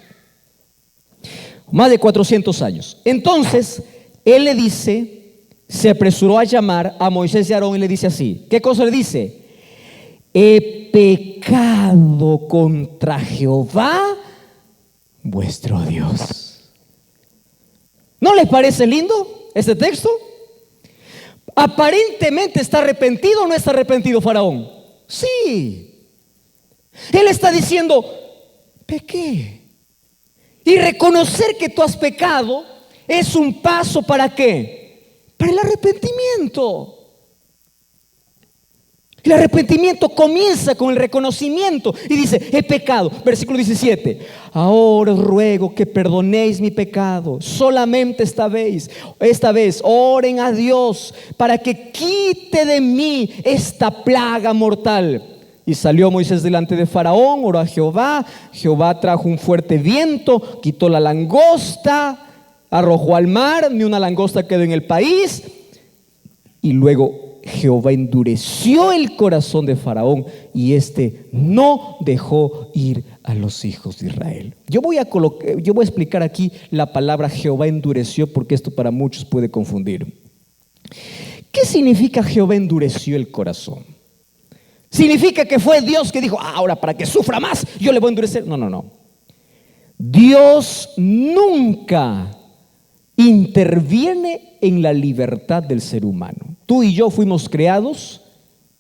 S1: Más de 400 años. Entonces, él le dice, se apresuró a llamar a Moisés y Aarón y le dice así. ¿Qué cosa le dice? He pecado contra Jehová, vuestro Dios. ¿No les parece lindo este texto? Aparentemente está arrepentido o no está arrepentido Faraón. Sí. Él está diciendo, pequé. Y reconocer que tú has pecado es un paso ¿para qué? Para el arrepentimiento. El arrepentimiento comienza con el reconocimiento y dice, he pecado. Versículo 17. Ahora os ruego que perdonéis mi pecado. Solamente esta vez oren a Dios para que quite de mí esta plaga mortal. Y salió Moisés delante de Faraón, oró a Jehová. Jehová trajo un fuerte viento, quitó la langosta, arrojó al mar, ni una langosta quedó en el país. Y luego Jehová endureció el corazón de Faraón y éste no dejó ir a los hijos de Israel. Yo voy a explicar aquí la palabra Jehová endureció, porque esto para muchos puede confundir. ¿Qué significa Jehová endureció el corazón? ¿Significa que fue Dios que dijo, ahora para que sufra más, yo le voy a endurecer? No. Dios nunca interviene en la libertad del ser humano. Tú y yo fuimos creados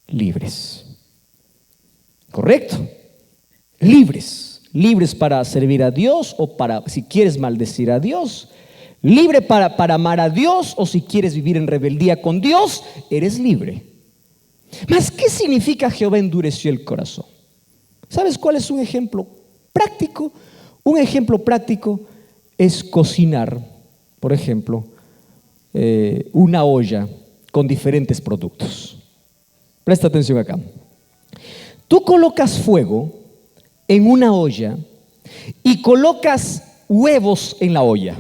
S1: libres. ¿Correcto? Libres para servir a Dios o para, si quieres, maldecir a Dios. Libre para amar a Dios, o si quieres vivir en rebeldía con Dios, eres libre. Mas, ¿qué significa Jehová endureció el corazón? ¿Sabes cuál es un ejemplo práctico? Un ejemplo práctico es cocinar, por ejemplo, una olla con diferentes productos. Presta atención acá. Tú colocas fuego en una olla y colocas huevos en la olla.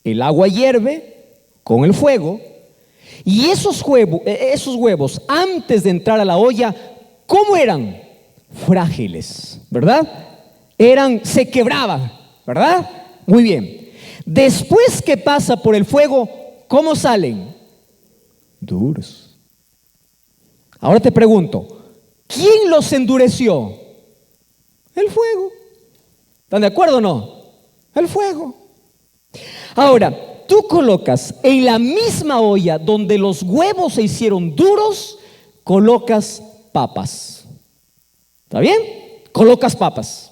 S1: El agua hierve con el fuego y esos huevos antes de entrar a la olla, ¿cómo eran? Frágiles, ¿verdad? Se quebraban, ¿verdad? Muy bien. Después que pasa por el fuego, ¿cómo salen? Duros. Ahora te pregunto, ¿quién los endureció? El fuego. ¿Están de acuerdo o no? El fuego. Ahora, tú colocas en la misma olla donde los huevos se hicieron duros, colocas papas. ¿Está bien? Colocas papas.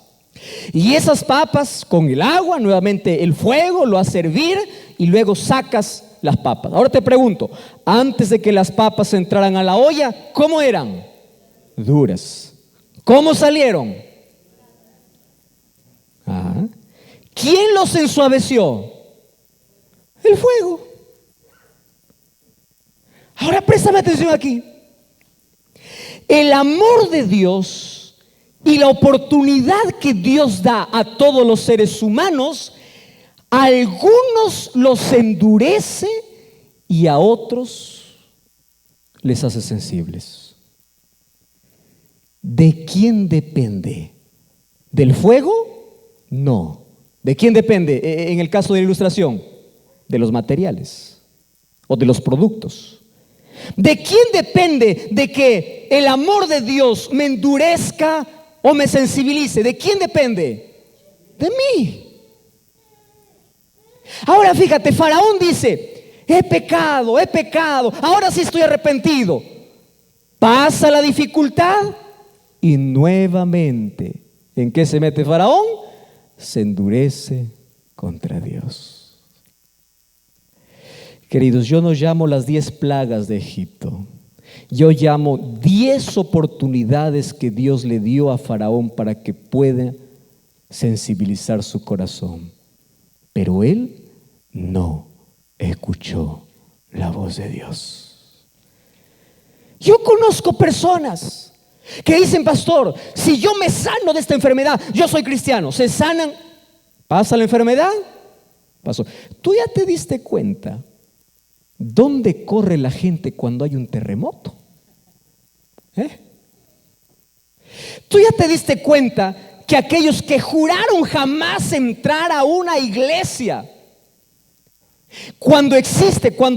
S1: Y esas papas con el agua, nuevamente el fuego lo hace hervir y luego sacas las papas. Ahora te pregunto, antes de que las papas entraran a la olla, ¿cómo eran? Duras. ¿Cómo salieron? ¿Quién los ensuaveció? El fuego. Ahora préstame atención aquí. El amor de Dios y la oportunidad que Dios da a todos los seres humanos, a algunos los endurece y a otros les hace sensibles. ¿De quién depende? ¿Del fuego? No. ¿De quién depende en el caso de la ilustración? De los materiales o de los productos. ¿De quién depende de que el amor de Dios me endurezca o me sensibilice? ¿De quién depende? De mí. Ahora fíjate, Faraón dice, he pecado, ahora sí estoy arrepentido. Pasa la dificultad y nuevamente, ¿en qué se mete Faraón? Se endurece contra Dios. Queridos, yo no llamo las 10 plagas de Egipto. Yo llamo 10 oportunidades que Dios le dio a Faraón para que pueda sensibilizar su corazón. Pero él no escuchó la voz de Dios. Yo conozco personas que dicen, pastor, si yo me sano de esta enfermedad, yo soy cristiano. Se sanan, pasa la enfermedad, pasó. ¿Tú ya te diste cuenta dónde corre la gente cuando hay un terremoto? ¿Tú ya te diste cuenta que aquellos que juraron jamás entrar a una iglesia, cuando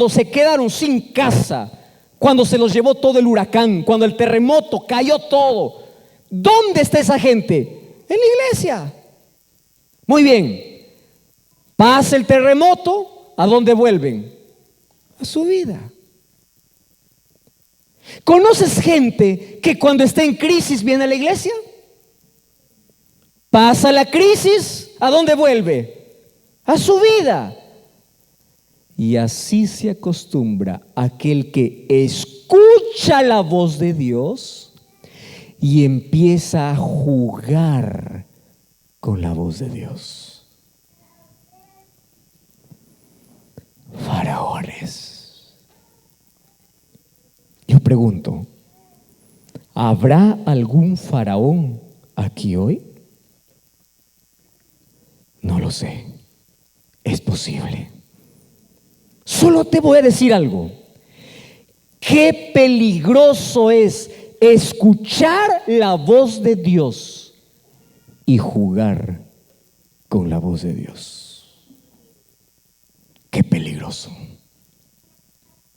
S1: se quedaron sin casa, cuando se los llevó todo el huracán, cuando el terremoto cayó todo, ¿dónde está esa gente? En la iglesia. Muy bien, pasa el terremoto, ¿a dónde vuelven? A su vida. ¿Conoces gente que cuando está en crisis viene a la iglesia? Pasa la crisis, ¿a dónde vuelve? A su vida. Y así se acostumbra aquel que escucha la voz de Dios y empieza a jugar con la voz de Dios. Faraones. Yo pregunto, ¿habrá algún faraón aquí hoy? No lo sé. Es posible. Solo te voy a decir algo. Qué peligroso es escuchar la voz de Dios y jugar con la voz de Dios. Qué peligroso.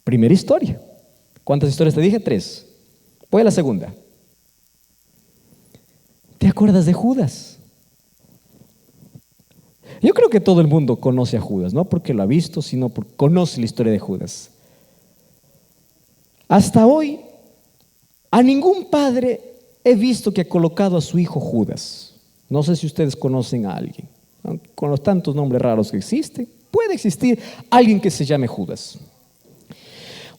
S1: Primera historia. ¿Cuántas historias te dije? 3. Voy a la segunda. ¿Te acuerdas de Judas? Yo creo que todo el mundo conoce a Judas, no porque lo ha visto, sino porque conoce la historia de Judas. Hasta hoy, a ningún padre he visto que ha colocado a su hijo Judas. No sé si ustedes conocen a alguien. Con los tantos nombres raros que existen, puede existir alguien que se llame Judas.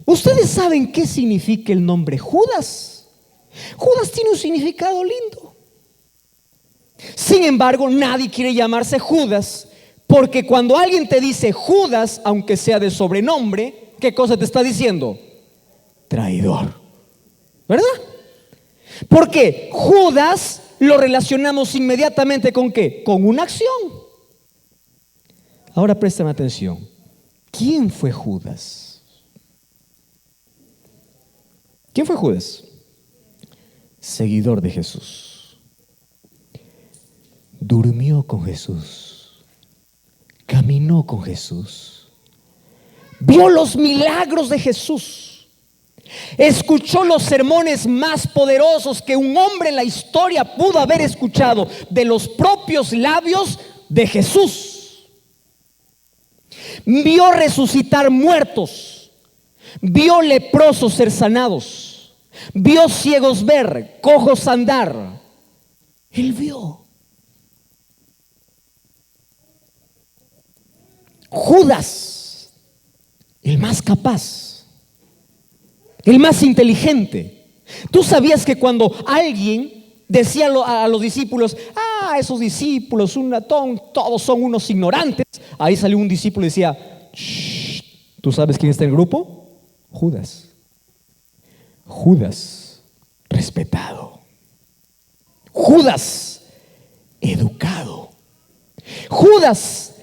S1: ¿Ustedes saben qué significa el nombre Judas? Judas tiene un significado lindo. Sin embargo, nadie quiere llamarse Judas, porque cuando alguien te dice Judas, aunque sea de sobrenombre, ¿qué cosa te está diciendo? Traidor. ¿Verdad? Porque Judas lo relacionamos inmediatamente ¿con qué? Con una acción. Ahora préstame atención. ¿Quién fue Judas? ¿Quién fue Judas? Seguidor de Jesús. Durmió con Jesús, caminó con Jesús, vio los milagros de Jesús, escuchó los sermones más poderosos que un hombre en la historia pudo haber escuchado de los propios labios de Jesús. vio resucitar muertos, vio leprosos ser sanados, vio ciegos ver, cojos andar. Él vio. Judas, el más capaz, el más inteligente. ¿Tú sabías que cuando alguien decía a los discípulos, esos discípulos, todos son unos ignorantes? Ahí salió un discípulo y decía, shh, ¿tú sabes quién está en el grupo? Judas. Judas, respetado. Judas, educado. Judas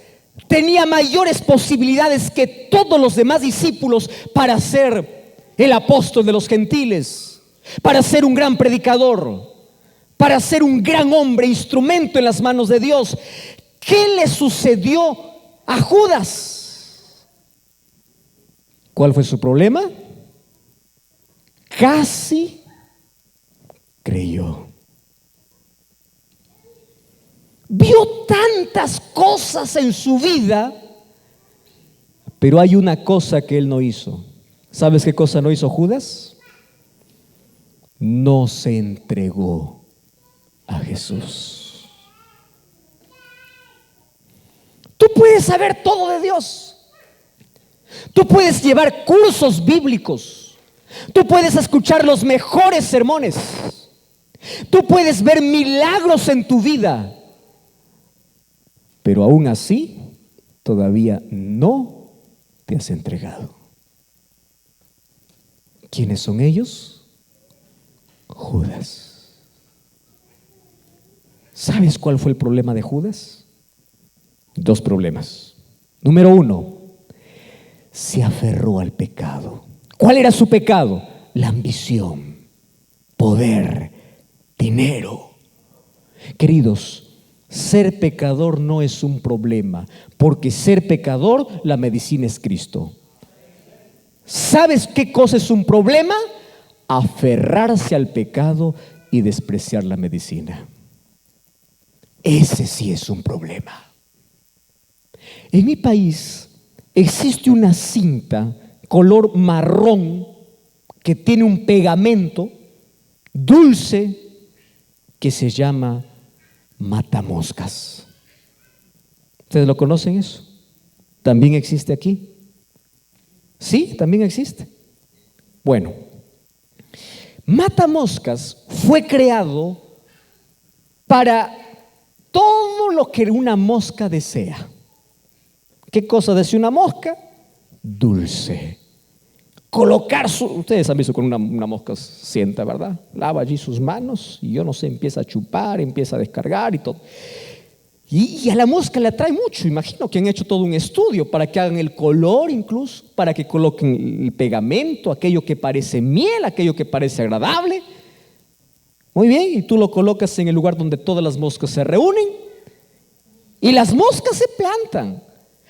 S1: tenía mayores posibilidades que todos los demás discípulos para ser el apóstol de los gentiles, para ser un gran predicador, para ser un gran hombre, instrumento en las manos de Dios. ¿Qué le sucedió a Judas? ¿Cuál fue su problema? Casi creyó. Vio tantas cosas en su vida, pero hay una cosa que él no hizo. ¿Sabes qué cosa no hizo Judas? No se entregó a Jesús. Tú puedes saber todo de Dios. Tú puedes llevar cursos bíblicos. Tú puedes escuchar los mejores sermones. Tú puedes ver milagros en tu vida. Pero aún así, todavía no te has entregado. ¿Quiénes son ellos? Judas. ¿Sabes cuál fue el problema de Judas? Dos problemas. Número uno, se aferró al pecado. ¿Cuál era su pecado? La ambición, poder, dinero. Queridos, ser pecador no es un problema, porque ser pecador, la medicina es Cristo. ¿Sabes qué cosa es un problema? Aferrarse al pecado y despreciar la medicina. Ese sí es un problema. En mi país existe una cinta color marrón que tiene un pegamento dulce que se llama matamoscas. ¿Ustedes lo conocen eso? ¿También existe aquí? Sí, también existe. Bueno, matamoscas fue creado para todo lo que una mosca desea. ¿Qué cosa desea una mosca? Dulce. Ustedes han visto con una mosca sienta, ¿verdad? Lava allí sus manos y yo no sé, empieza a chupar, empieza a descargar y todo. Y a la mosca le atrae mucho. Imagino que han hecho todo un estudio para que hagan el color incluso, para que coloquen el pegamento, aquello que parece miel, aquello que parece agradable. Muy bien, y tú lo colocas en el lugar donde todas las moscas se reúnen y las moscas se plantan.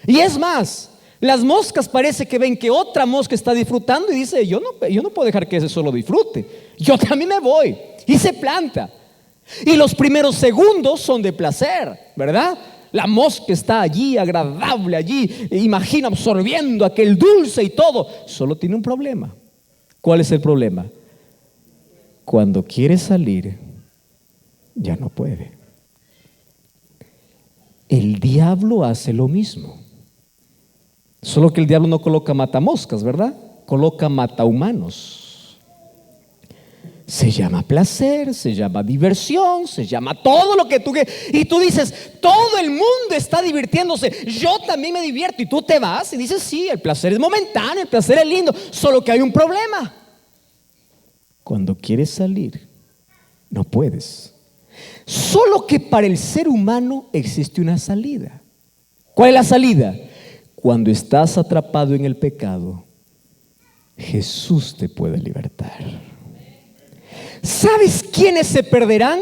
S1: Y es más, las moscas parece que ven que otra mosca está disfrutando y dice, yo no puedo dejar que ese solo disfrute, yo también me voy, y se planta. Y los primeros segundos son de placer, ¿verdad? La mosca está allí, agradable allí, imagina absorbiendo aquel dulce y todo. Solo tiene un problema. ¿Cuál es el problema? Cuando quiere salir, ya no puede. El diablo hace lo mismo. Solo que el diablo no coloca matamoscas, ¿verdad? Coloca matahumanos. Se llama placer, se llama diversión, se llama todo lo que tú quieres. Y tú dices, todo el mundo está divirtiéndose, yo también me divierto. Y tú te vas y dices, sí, el placer es momentáneo, el placer es lindo, solo que hay un problema. Cuando quieres salir, no puedes. Solo que para el ser humano existe una salida. ¿Cuál es la salida? Cuando estás atrapado en el pecado, Jesús te puede libertar. ¿Sabes quiénes se perderán?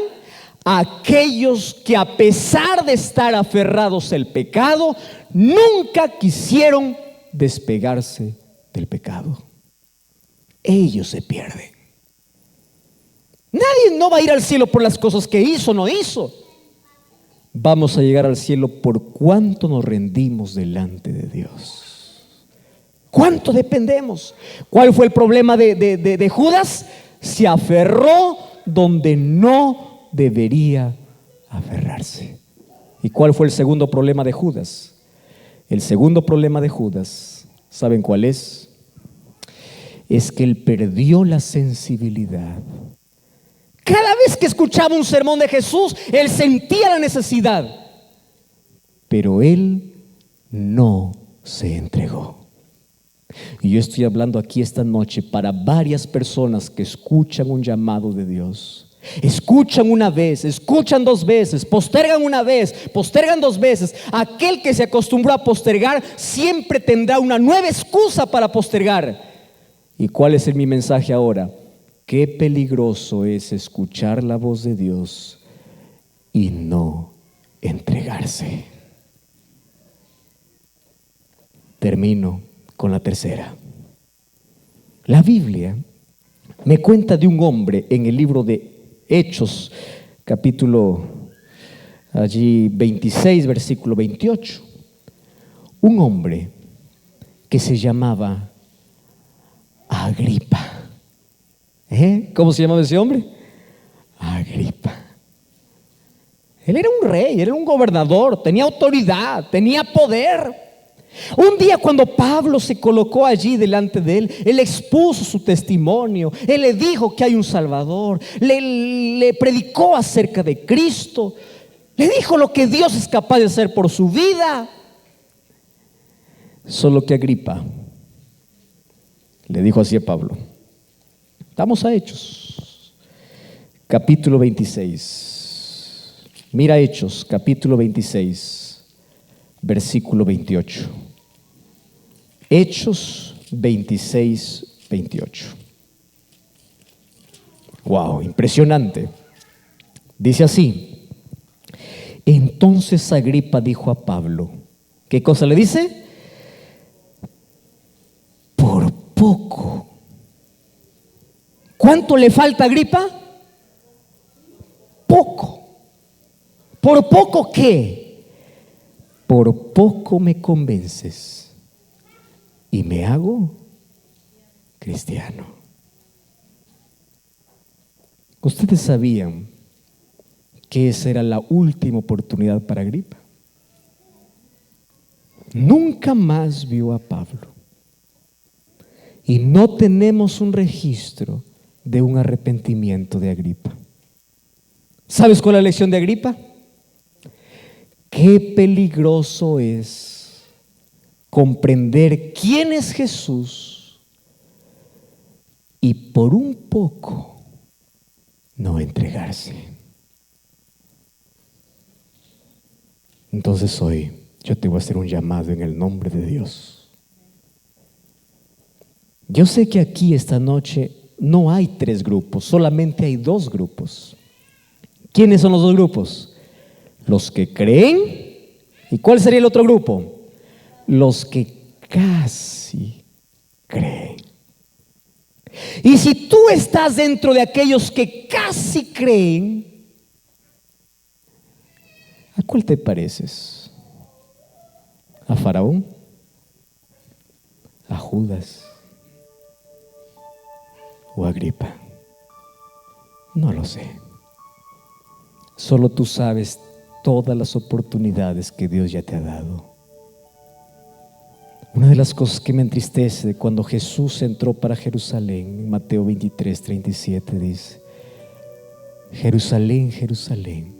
S1: Aquellos que a pesar de estar aferrados al pecado, nunca quisieron despegarse del pecado. Ellos se pierden. Nadie no va a ir al cielo por las cosas que hizo o no hizo. vamos a llegar al cielo por cuánto nos rendimos delante de Dios. ¿Cuánto dependemos? ¿Cuál fue el problema de Judas? Se aferró donde no debería aferrarse. ¿Y cuál fue el segundo problema de Judas? El segundo problema de Judas, ¿saben cuál es? Es que él perdió la sensibilidad. Cada vez que escuchaba un sermón de Jesús, él sentía la necesidad, pero él no se entregó. Y yo estoy hablando aquí esta noche para varias personas que escuchan un llamado de Dios. Escuchan una vez, escuchan dos veces, postergan una vez, postergan dos veces. Aquel que se acostumbró a postergar siempre tendrá una nueva excusa para postergar. ¿Y cuál es mi mensaje ahora? Qué peligroso es escuchar la voz de Dios y no entregarse. Termino con la tercera. La Biblia me cuenta de un hombre en el libro de Hechos, capítulo 26, versículo 28. Un hombre que se llamaba Agripa. ¿Cómo se llamaba ese hombre? Agripa. Él era un rey, él era un gobernador, tenía autoridad, tenía poder. Un día cuando Pablo se colocó allí delante de él, él expuso su testimonio, él le dijo que hay un Salvador, le predicó acerca de Cristo, le dijo lo que Dios es capaz de hacer por su vida. Solo que Agripa le dijo así a Pablo. Vamos a Hechos, capítulo 26. Mira Hechos, capítulo 26, versículo 28. Hechos 26, 28. Wow, impresionante. Dice así: entonces Agripa dijo a Pablo, ¿qué cosa le dice? Por poco. ¿Cuánto le falta a Agripa? Poco. ¿Por poco qué? Por poco me convences y me hago cristiano. ¿Ustedes sabían que esa era la última oportunidad para Agripa? Nunca más vio a Pablo. Y no tenemos un registro de un arrepentimiento de Agripa. ¿Sabes cuál es la lección de Agripa? Qué peligroso es comprender quién es Jesús y por un poco no entregarse. Entonces hoy yo te voy a hacer un llamado en el nombre de Dios. Yo sé que aquí esta noche no hay 3 grupos, solamente hay 2 grupos. ¿Quiénes son los 2 grupos? Los que creen. ¿Y cuál sería el otro grupo? Los que casi creen. Y si tú estás dentro de aquellos que casi creen, ¿a cuál te pareces? ¿A Faraón? ¿A Judas? ¿O Agripa? No lo sé. Solo tú sabes todas las oportunidades que Dios ya te ha dado. Una de las cosas que me entristece cuando Jesús entró para Jerusalén, en Mateo 23, 37 dice: Jerusalén, Jerusalén,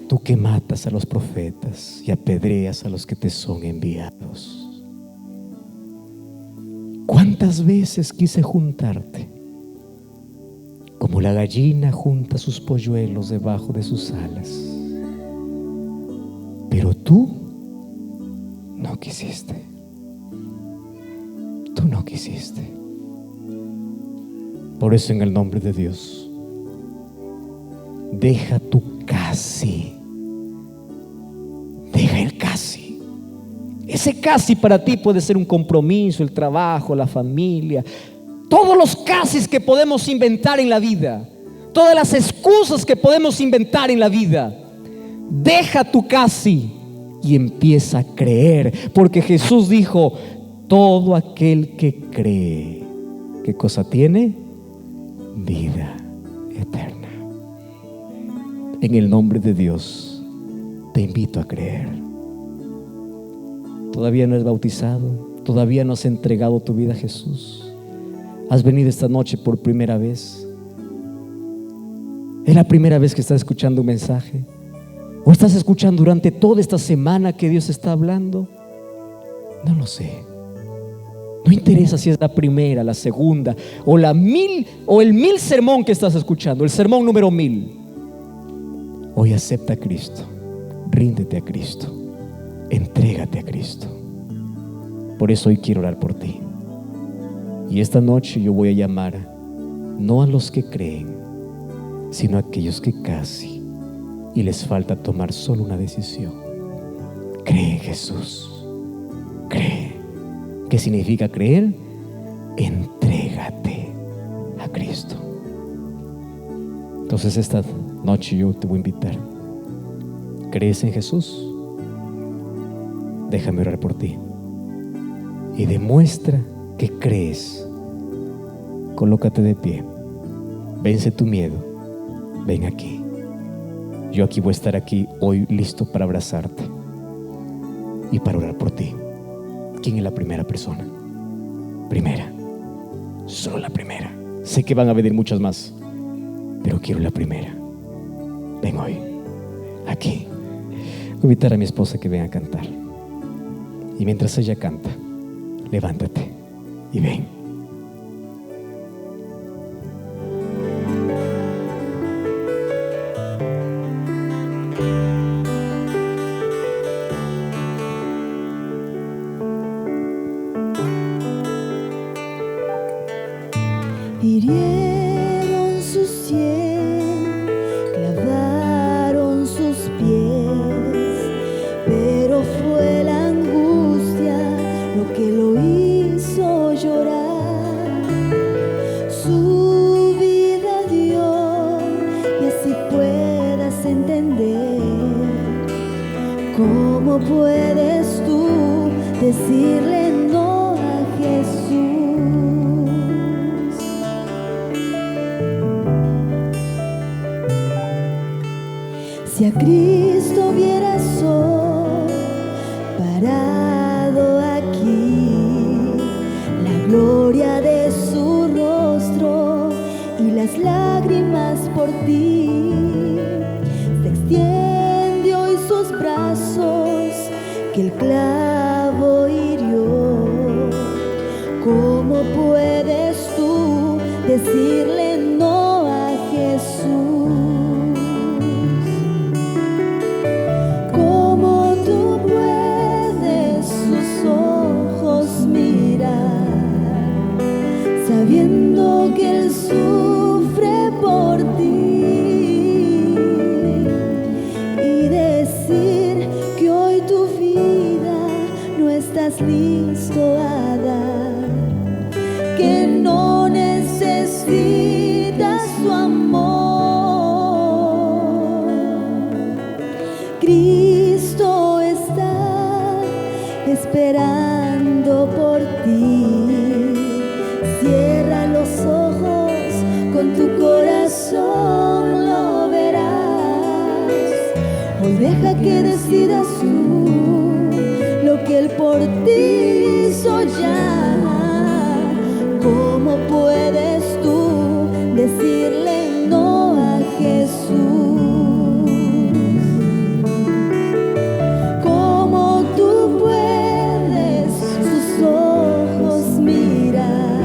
S1: tú que matas a los profetas y apedreas a los que te son enviados. ¿Cuántas veces quise juntarte como la gallina junta sus polluelos debajo de sus alas? Pero tú no quisiste. Tú no quisiste. Por eso, en el nombre de Dios, deja tu casi. Deja el casi. Ese casi para ti puede ser un compromiso, el trabajo, la familia, todos los casis que podemos inventar en la vida, todas las excusas que podemos inventar en la vida. Deja tu casi y empieza a creer, porque Jesús dijo: todo aquel que cree, ¿qué cosa tiene? Vida eterna. En el nombre de Dios te invito a creer. Todavía no eres bautizado, todavía no has entregado tu vida a Jesús. Has venido esta noche por primera vez. ¿Es la primera vez que estás escuchando un mensaje? ¿O estás escuchando durante toda esta semana que Dios está hablando? No lo sé. No interesa si es la primera, la segunda o el 1000 sermón que estás escuchando, el sermón número 1000. Hoy acepta a Cristo, ríndete a Cristo, entrégate a Cristo. Por eso hoy quiero orar por ti. Y esta noche yo voy a llamar no a los que creen, sino a aquellos que casi y les falta tomar solo una decisión. Cree en Jesús, cree. ¿Qué significa creer? Entrégate a Cristo. Entonces esta noche yo te voy a invitar. ¿Crees en Jesús? Déjame orar por ti. Y demuestra que crees. Colócate de pie. Vence tu miedo. Ven aquí. Yo aquí voy a estar aquí hoy listo para abrazarte y para orar por ti. ¿Quién es la primera persona? Primera. Solo la primera. Sé que van a venir muchas más, pero quiero la primera. Ven hoy. Aquí. Voy a invitar a mi esposa que venga a cantar. Y mientras ella canta, levántate y ven.
S2: Hirieron su sien, clavaron sus pies, pero fue la angustia lo que lo hizo llorar. Su vida dio y así puedas entender cómo puedes tú decirle no a Jesús. Si a Cristo vieras hoy parado aquí, la gloria de su rostro y las lágrimas por ti, se extiende hoy sus brazos que el clavo hirió. ¿Cómo puedes tú decirle no a Jesús? Sabiendo que Él sufre por ti y decir que hoy tu vida no estás listo a dar, que no necesitas su amor. Cristo está esperando por ti. Cierra los ojos, con tu corazón lo verás. Hoy deja que decidas tú lo que Él por ti hizo ya. ¿Cómo puedes tú decirle no a Jesús? ¿Cómo tú puedes sus ojos mirar?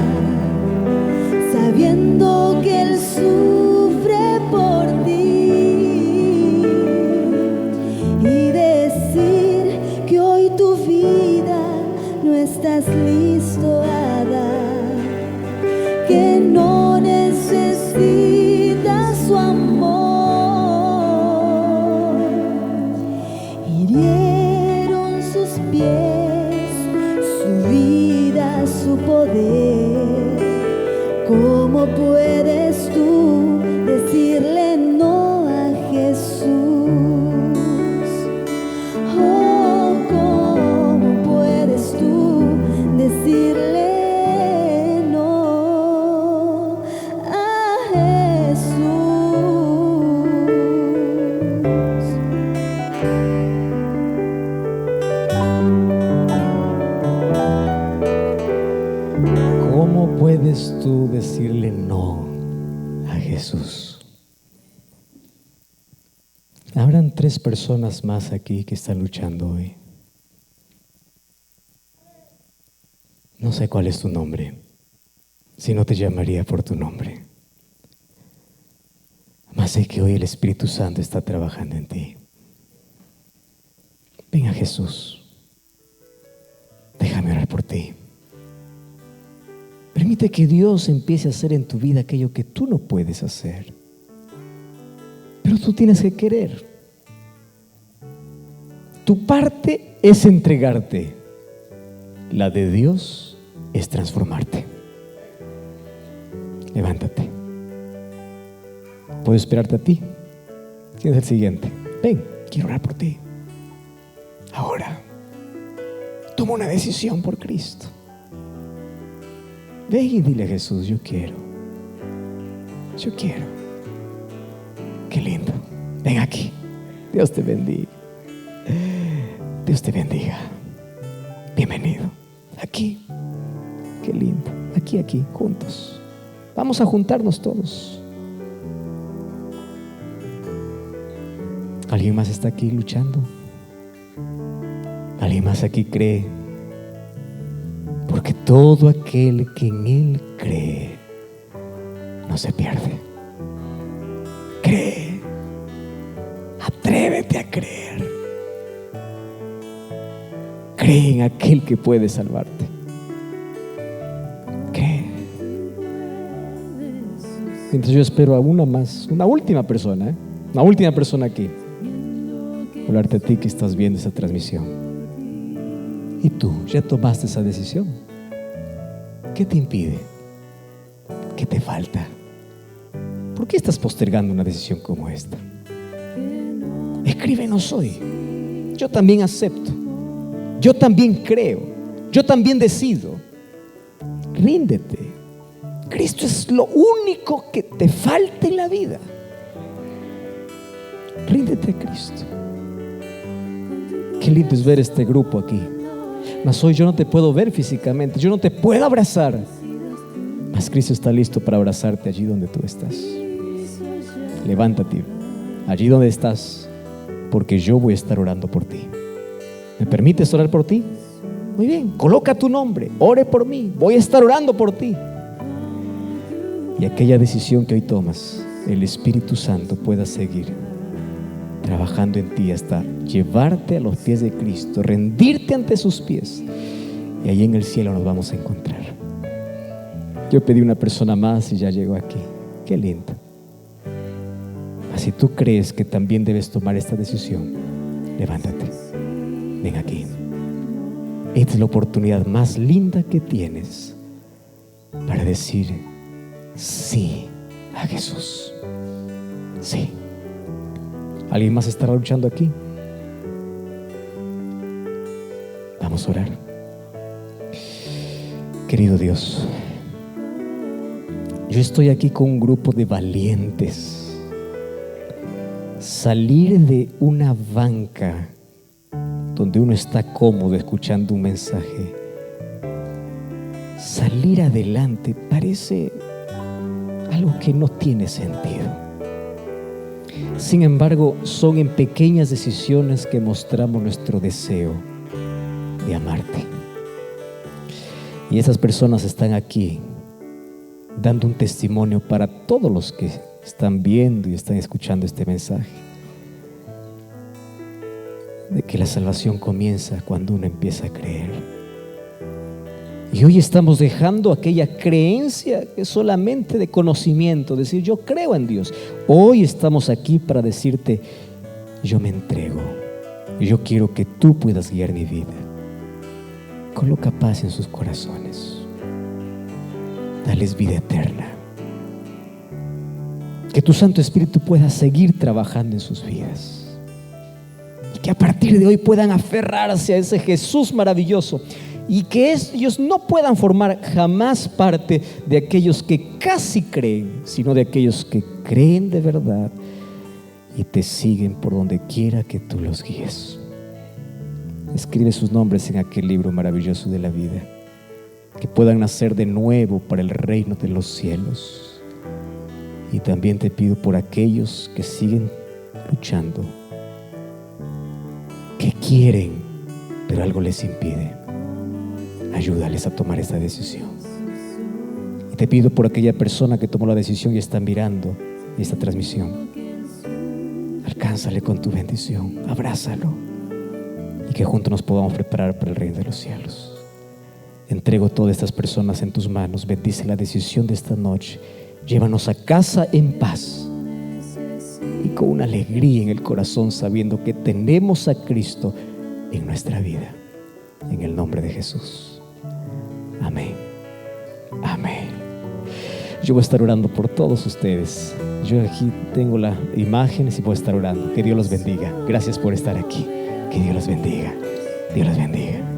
S2: Sabiendo que Él sufre por ti y decir que hoy tu vida no estás listo a dar, que no necesitas su amor. Hirieron sus pies, su vida, su poder. ¿Cómo puedes tú decirle no a Jesús?
S1: puedes tú decirle no a Jesús? Habrán 3 personas más aquí que están luchando hoy. No sé cuál es tu nombre, si no te llamaría por tu nombre. Mas sé que hoy el Espíritu Santo está trabajando en ti. Ven a Jesús. Déjame orar por ti. Permite que Dios empiece a hacer en tu vida aquello que tú no puedes hacer. Pero tú tienes que querer. Tu parte es entregarte. La de Dios es transformarte. Levántate. Puedo esperarte a ti. ¿Quién es el siguiente? Ven, quiero orar por ti. Ahora, toma una decisión por Cristo. Ven y dile a Jesús, yo quiero. Yo quiero. Qué lindo. Ven aquí. Dios te bendiga. Dios te bendiga. Bienvenido. Aquí. Qué lindo. Aquí, juntos. Vamos a juntarnos todos. ¿Alguien más está aquí luchando? ¿Alguien más aquí cree? Porque todo aquel que en Él cree no se pierde. Cree. Atrévete a creer. Cree en aquel que puede salvarte. Cree. Mientras yo espero a una última persona, una última persona aquí. Hablarte a ti que estás viendo esa transmisión. ¿Y tú ya tomaste esa decisión? ¿Qué te impide? ¿Qué te falta? ¿Por qué estás postergando una decisión como esta? Escríbenos hoy. Yo también acepto. Yo también creo. Yo también decido. Ríndete. Cristo es lo único que te falta en la vida. Ríndete a Cristo. Qué lindo es ver este grupo aquí. Mas hoy yo no te puedo ver físicamente, yo no te puedo abrazar. Mas Cristo está listo para abrazarte allí donde tú estás. Levántate, allí donde estás, porque yo voy a estar orando por ti. ¿Me permites orar por ti? Muy bien, coloca tu nombre, ore por mí, voy a estar orando por ti. Y aquella decisión que hoy tomas, el Espíritu Santo pueda seguir trabajando en ti hasta llevarte a los pies de Cristo, rendirte ante sus pies, y allí en el cielo nos vamos a encontrar. Yo pedí una persona más y ya llegó aquí. Qué lindo. Así tú crees que también debes tomar esta decisión, levántate, ven aquí. Esta es la oportunidad más linda que tienes para decir sí a Jesús. Sí. ¿Alguien más estará luchando aquí? Vamos a orar. Querido Dios, yo estoy aquí con un grupo de valientes. Salir de una banca donde uno está cómodo escuchando un mensaje, salir adelante parece algo que no tiene sentido. Sin embargo, son en pequeñas decisiones que mostramos nuestro deseo de amarte. Y esas personas están aquí dando un testimonio para todos los que están viendo y están escuchando este mensaje, de que la salvación comienza cuando uno empieza a creer. Y hoy estamos dejando aquella creencia que es solamente de conocimiento, decir yo creo en Dios. Hoy estamos aquí para decirte, yo me entrego, yo quiero que tú puedas guiar mi vida. Coloca paz en sus corazones, dales vida eterna, que tu Santo Espíritu pueda seguir trabajando en sus vidas, y que a partir de hoy puedan aferrarse a ese Jesús maravilloso, y que ellos no puedan formar jamás parte de aquellos que casi creen, sino de aquellos que creen de verdad y te siguen por donde quiera que tú los guíes. Escribe sus nombres en aquel libro maravilloso de la vida. que puedan nacer de nuevo para el reino de los cielos. Y también te pido por aquellos que siguen luchando, que quieren, pero algo les impide. Ayúdales a tomar esta decisión. Y te pido por aquella persona que tomó la decisión y está mirando esta transmisión. Alcánzale con tu bendición, abrázalo, y que juntos nos podamos preparar para el reino de los cielos. Entrego todas estas personas en tus manos. Bendice la decisión de esta noche. Llévanos a casa en paz y con una alegría en el corazón, sabiendo que tenemos a Cristo en nuestra vida. En el nombre de Jesús. Amén. Amén. Yo voy a estar orando por todos ustedes. Yo aquí tengo las imágenes y voy a estar orando. Que Dios los bendiga. Gracias por estar aquí. Que Dios los bendiga. Dios los bendiga.